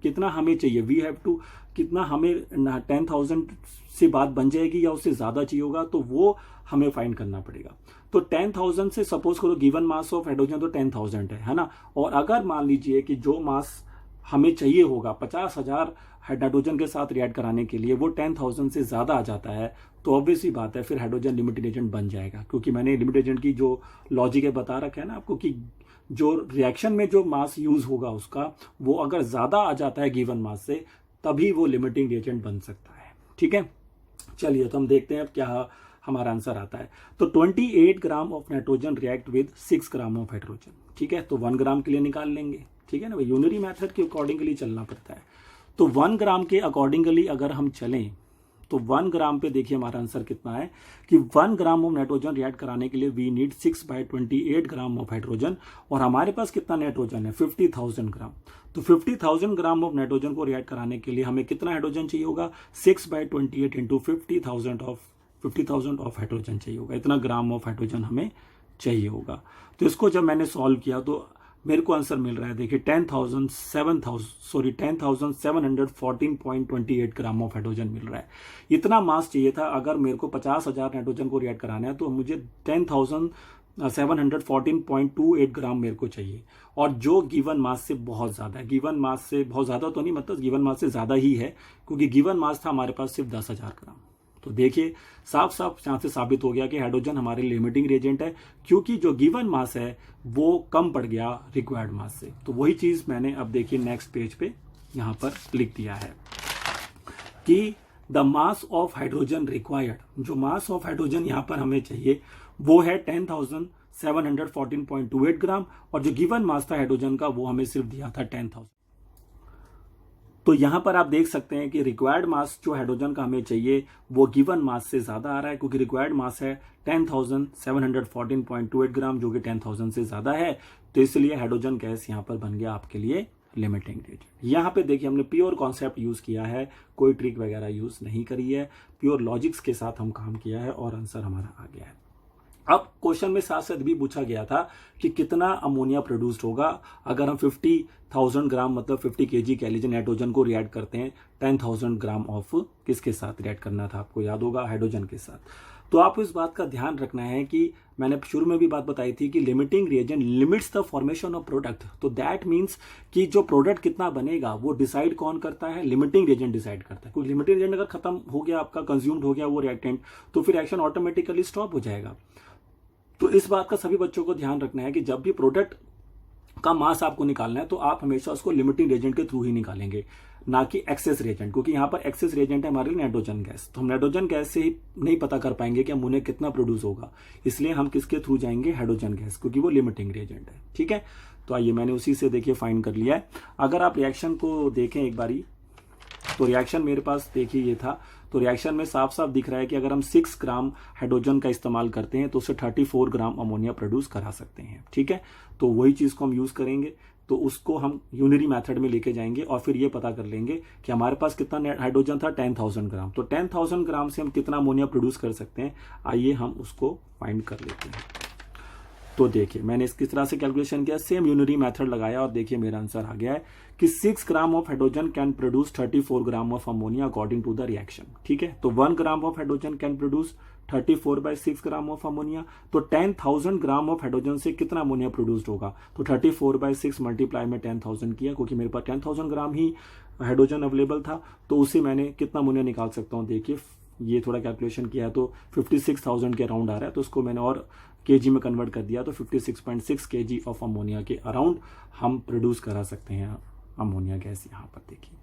Speaker 1: कितना हमें चाहिए, वी हैव टू कितना हमें 10,000 से बात बन जाएगी या उससे ज्यादा चाहिए होगा, तो वो हमें फाइंड करना पड़ेगा। तो 10,000 से सपोज करो गिवन मास ऑफ हाइड्रोजन तो 10,000 है ना, और अगर मान लीजिए कि जो मास हमें चाहिए होगा 50,000 हाइड्रोजन के साथ रिएक्ट कराने के लिए वो 10,000 से ज्यादा आ जाता है, तो ऑब्वियस ही बात है फिर हाइड्रोजन लिमिटिंग एजेंट बन जाएगा, क्योंकि मैंने लिमिटिंग एजेंट की जो लॉजिक है बता रखा है ना आपको कि जो रिएक्शन में जो मास यूज होगा उसका वो अगर ज्यादा आ जाता है गिवन मास से तभी वो लिमिटिंग एजेंट बन सकता है। ठीक है, चलिए तो हम देखते हैं अब क्या हमारा आंसर आता है। तो 28 gram of nitrogen react with 6 gram of hydrogen. ठीक है, तो 1 ग्राम के लिए निकाल लेंगे। ठीक है ना, यूनरी मेथड के अकॉर्डिंगली चलना पड़ता है। तो 1 ग्राम के अकॉर्डिंगली अगर हम चलें तो 1 ग्राम पे देखिए हमारा आंसर कितना है कि 1 ग्राम ऑफ नाइट्रोजन रिएक्ट कराने के लिए we need 6/28 gram of hydrogen, और हमारे पास कितना नाइट्रोजन है 50,000 ग्राम। तो 50,000 ग्राम ऑफ नाइट्रोजन को रिएक्ट कराने के लिए हमें कितना हाइड्रोजन चाहिए होगा, 6/28 इंटू 50,000 ऑफ हाइड्रोजन चाहिए होगा, इतना ग्राम ऑफ हाइड्रोजन हमें चाहिए होगा। तो इसको जब मैंने सॉल्व किया तो मेरे को आंसर मिल रहा है, देखिए 10,714.28 ग्राम ऑफ हाइड्रोजन मिल रहा है। इतना मास चाहिए था, अगर मेरे को 50,000 नाइट्रोजन को रिएक्ट कराना है तो मुझे 10,714.28 ग्राम मेरे को चाहिए, और जो गिवन मास से बहुत ज्यादा है। गिवन मास से बहुत ज्यादा तो नहीं, मतलब गिवन मास से ज्यादा ही है, क्योंकि गिवन मास था हमारे पास सिर्फ 10,000 ग्राम। तो देखिए साफ साफ यहां से साबित हो गया कि हाइड्रोजन हमारे लिमिटिंग रिएजेंट है, क्योंकि जो गिवन मास है वो कम पड़ गया रिक्वायर्ड मास से। तो वही चीज मैंने अब देखिए नेक्स्ट पेज पे यहां पर लिख दिया है कि the mass of hydrogen required, जो मास ऑफ हाइड्रोजन यहां पर हमें चाहिए वो है 10,714.28 ग्राम, और जो गिवन मास था हाइड्रोजन का वो हमें सिर्फ दिया था 10,000। तो यहां पर आप देख सकते हैं कि रिक्वायर्ड मास जो हाइड्रोजन का हमें चाहिए वो गिवन मास से ज्यादा आ रहा है, क्योंकि रिक्वायर्ड मास है 10,714.28 ग्राम, जो कि 10,000 से ज्यादा है। तो इसलिए हाइड्रोजन गैस यहां पर बन गया आपके लिए लिमिटिंग एजेंट। यहां पे देखिए हमने प्योर कॉन्सेप्ट यूज किया है, कोई ट्रिक वगैरह यूज नहीं करी है, प्योर लॉजिक्स के साथ हम काम किया है और आंसर हमारा आ गया है। अब क्वेश्चन में साथ साथ भी पूछा गया था कि कितना अमोनिया प्रोड्यूस्ड होगा अगर हम 50,000 ग्राम मतलब 50 kg कैलिजन नाइट्रोजन को रिएक्ट करते हैं 10,000 ग्राम ऑफ किसके साथ रिएक्ट करना था, आपको याद होगा हाइड्रोजन के साथ। तो आपको इस बात का ध्यान रखना है कि मैंने शुरू में भी बात बताई थी कि limiting reagent limits the formation of product. तो दैट मीन्स कि जो प्रोडक्ट कितना बनेगा वो डिसाइड कौन करता है, लिमिटिंग रिएजेंट डिसाइड करता है। क्योंकि लिमिटिंग रिएजेंट अगर खत्म हो गया, आपका कंज्यूम्ड हो गया वो रिएक्टेंट, तो फिर रिएक्शन ऑटोमेटिकली स्टॉप हो जाएगा। तो इस बात का सभी बच्चों को ध्यान रखना है कि जब भी प्रोडक्ट का मास आपको निकालना है तो आप हमेशा उसको लिमिटिंग रिएजेंट के थ्रू ही निकालेंगे, ना कि एक्सेस रिएजेंट, क्योंकि यहाँ पर एक्सेस रिएजेंट है हमारे लिए नाइट्रोजन गैस। तो हम नाइट्रोजन गैस से ही नहीं पता कर पाएंगे कि अमोनिया कितना प्रोड्यूस होगा, इसलिए हम किसके थ्रू जाएंगे, हाइड्रोजन गैस, क्योंकि वो लिमिटिंग रिएजेंट है। ठीक है, तो आइए मैंने उसी से देखिए फाइंड कर लिया है। अगर आप रिएक्शन को देखें एक बारी, तो रिएक्शन मेरे पास देखिए ये था, तो रिएक्शन में साफ साफ दिख रहा है कि अगर हम 6 ग्राम हाइड्रोजन का इस्तेमाल करते हैं तो उससे 34 ग्राम अमोनिया प्रोड्यूस करा सकते हैं। ठीक है, तो वही चीज को हम यूज करेंगे, तो उसको हम यूनरी मेथड में लेके जाएंगे और फिर ये पता कर लेंगे कि हमारे पास कितना हाइड्रोजन था 10,000 ग्राम। तो 10,000 ग्राम से हम कितना अमोनिया प्रोड्यूस कर सकते हैं, आइए हम उसको फाइंड कर लेते हैं। तो देखिए मैंने इस किस तरह से कैलकुलेशन किया, सेम यूनरी मेथड लगाया और देखिए मेरा आंसर आ गया है कि 6 gram of hydrogen can produce 34 gram of ammonia according to the reaction. ठीक है, तो 1 gram of hydrogen can produce 34/6 gram of ammonia. तो 10,000 ग्राम ऑफ हाइड्रोजन से कितना अमोनिया प्रोड्यूस्ड होगा, तो 34/6 मल्टीप्लाई में 10,000 किया, क्योंकि मेरे पास 10,000 ग्राम ही हाइड्रोजन अवेलेबल था, तो उससे मैंने कितना अमोनिया निकाल सकता हूँ। देखिए ये थोड़ा कैलकुलेशन किया तो 56,000 के अराउंड आ रहा है, तो उसको मैंने और केजी में कन्वर्ट कर दिया, तो 56.6 kg ऑफ अमोनिया के अराउंड हम प्रोड्यूस करा सकते हैं अमोनिया गैस यहाँ पर। देखिए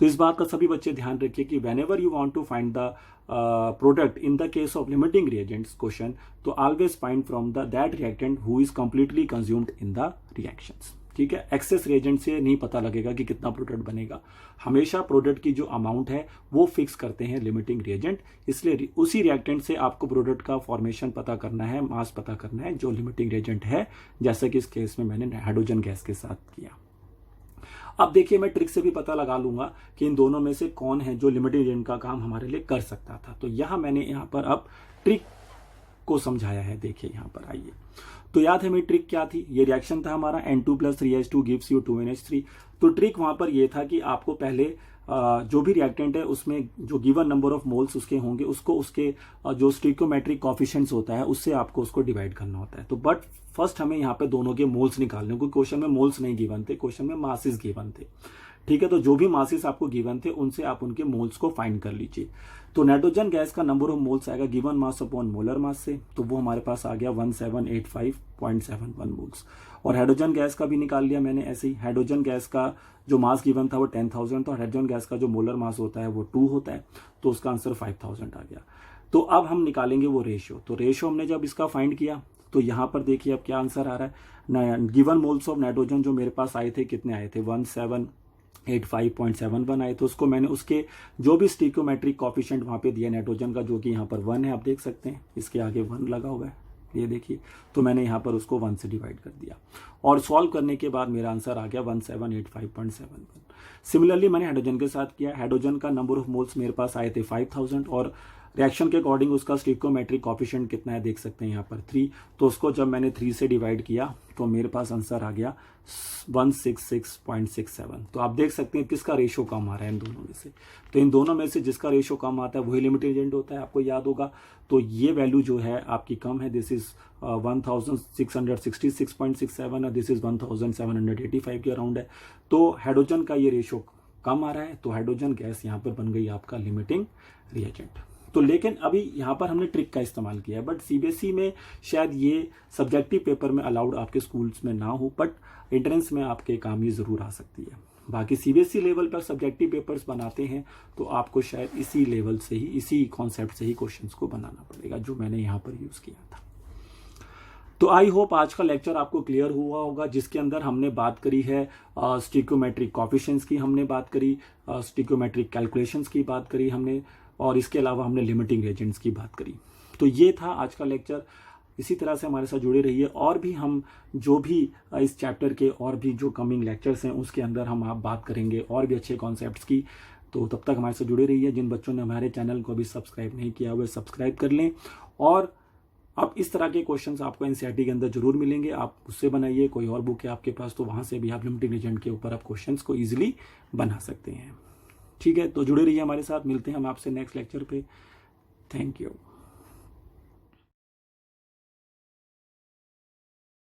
Speaker 1: तो इस बात का सभी बच्चे ध्यान रखिए कि whenever you want to find the product in the case of limiting reagents question, तो always find from that reactant who is completely consumed in the reactions. ठीक है। एक्सेस रिएजेंट से नहीं पता लगेगा कि कितना प्रोडक्ट बनेगा। हमेशा प्रोडक्ट की जो अमाउंट है वो फिक्स करते हैं लिमिटिंग रिएजेंट, इसलिए उसी रिएक्टेंट से आपको प्रोडक्ट का फॉर्मेशन पता करना है, मास पता करना है जो लिमिटिंग रिएजेंट है, जैसा कि इस केस में मैंने हाइड्रोजन गैस के साथ किया। अब देखिए मैं ट्रिक से भी पता लगा लूंगा कि इन दोनों में से कौन है जो लिमिटिंग रिएजेंट का काम हमारे लिए कर सकता था। तो यहां मैंने यहां पर अब ट्रिक को समझाया है। देखिए यहां पर आइए, तो याद है मेरी ट्रिक क्या थी? ये रिएक्शन था हमारा N2+3H2 गिव्स यू 2NH3। तो ट्रिक वहां पर ये था कि आपको पहले जो भी रिएक्टेंट है उसमें जो गिवन नंबर ऑफ मोल्स उसके होंगे, उसको उसके जो स्टोइकियोमेट्रिक कोएफिशिएंट्स होता है उससे आपको उसको डिवाइड करना होता है। तो बट फर्स्ट हमें यहाँ पे दोनों के मोल्स निकालने, क्योंकि क्वेश्चन में मोल्स नहीं गिवन थे, क्वेश्चन में मासेस गिवन थे। ठीक है, तो जो भी मासेस आपको गिवन थे उनसे आप उनके मोल्स को फाइंड कर लीजिए। तो नाइट्रोजन गैस का नंबर ऑफ मोल्स आएगा given mass upon molar mass से, तो वो हमारे पास आ गया 1785.71 मोल्स। और हाइड्रोजन गैस का भी निकाल लिया मैंने ऐसे ही। हाइड्रोजन गैस का जो मास गिवन था वो 10,000 था, हाइड्रोजन गैस का जो मोलर मास होता है वो 2 होता है, तो उसका आंसर 5000 आ गया। तो अब हम निकालेंगे वो रेशियो। तो रेशियो हमने जब इसका फाइंड किया तो यहाँ पर देखिए अब क्या आंसर आ रहा है। गिवन मोल्स ऑफ नाइट्रोजन जो मेरे पास आए थे, कितने आए थे? 1785.71 आए। तो उसको मैंने उसके जो भी स्टोइकियोमेट्रिक कोएफिशिएंट वहां पे दिया नाइट्रोजन का, जो कि यहाँ पर 1 है, आप देख सकते हैं इसके आगे 1 लगा हुआ है, ये देखिए। तो मैंने यहाँ पर उसको 1 से डिवाइड कर दिया और सॉल्व करने के बाद मेरा आंसर आ गया 1785.71। सिमिलरली मैंने हाइड्रोजन के साथ किया। हाइड्रोजन का नंबर ऑफ मोल्स मेरे पास आए थे 5000 और रिएक्शन के अकॉर्डिंग उसका स्टोइकियोमेट्रिक कोएफिशिएंट कितना है देख सकते हैं यहाँ पर 3। तो उसको जब मैंने 3 से डिवाइड किया तो मेरे पास आंसर आ गया 166.67। तो आप देख सकते हैं किसका रेशियो कम आ रहा है इन दोनों में से। तो इन दोनों में से जिसका रेशियो कम आता है वही लिमिटिंग एजेंट होता है, आपको याद होगा। तो ये वैल्यू जो है आपकी कम है, दिस इज 1666.67 और दिस इज 1785 के अराउंड है। तो हाइड्रोजन का ये रेशियो कम आ रहा है, तो हाइड्रोजन गैस यहाँ पर बन गई आपका लिमिटिंग रिएजेंट। तो लेकिन अभी यहाँ पर हमने ट्रिक का इस्तेमाल किया है, बट सीबीएसई में शायद ये सब्जेक्टिव पेपर में अलाउड आपके स्कूल्स में ना हो, बट एंट्रेंस में आपके काम ये ज़रूर आ सकती है। बाकी सीबीएसई लेवल पर सब्जेक्टिव पेपर्स बनाते हैं तो आपको शायद इसी लेवल से ही, इसी कॉन्सेप्ट से ही क्वेश्चंस को बनाना पड़ेगा जो मैंने यहाँ पर यूज़ किया था। तो आई होप आज का लेक्चर आपको क्लियर हुआ होगा, जिसके अंदर हमने बात करी है स्टोइकियोमेट्रिक कोएफिशिएंट्स की, हमने बात करी स्टोइकियोमेट्रिक कैलकुलेशंस की बात करी हमने, और इसके अलावा हमने लिमिटिंग एजेंट्स की बात करी। तो ये था आज का लेक्चर। इसी तरह से हमारे साथ जुड़े रहिए, और भी हम जो भी इस चैप्टर के और भी जो कमिंग लेक्चर्स हैं उसके अंदर हम आप बात करेंगे और भी अच्छे कॉन्सेप्ट्स की। तो तब तक हमारे साथ जुड़े रहिए। जिन बच्चों ने हमारे चैनल को अभी सब्सक्राइब नहीं किया हुआ सब्सक्राइब कर लें, और अब इस तरह के क्वेश्चंस आपको एनसीईआरटी के अंदर जरूर मिलेंगे, आप उससे बनाइए। कोई और बुक है आपके पास तो वहाँ से भी आप लिमिटिंग एजेंट के ऊपर आप क्वेश्चंस को ईजिली बना सकते हैं। ठीक है, तो जुड़े रहिए हमारे साथ, मिलते हैं हम आपसे नेक्स्ट लेक्चर पे। Thank you.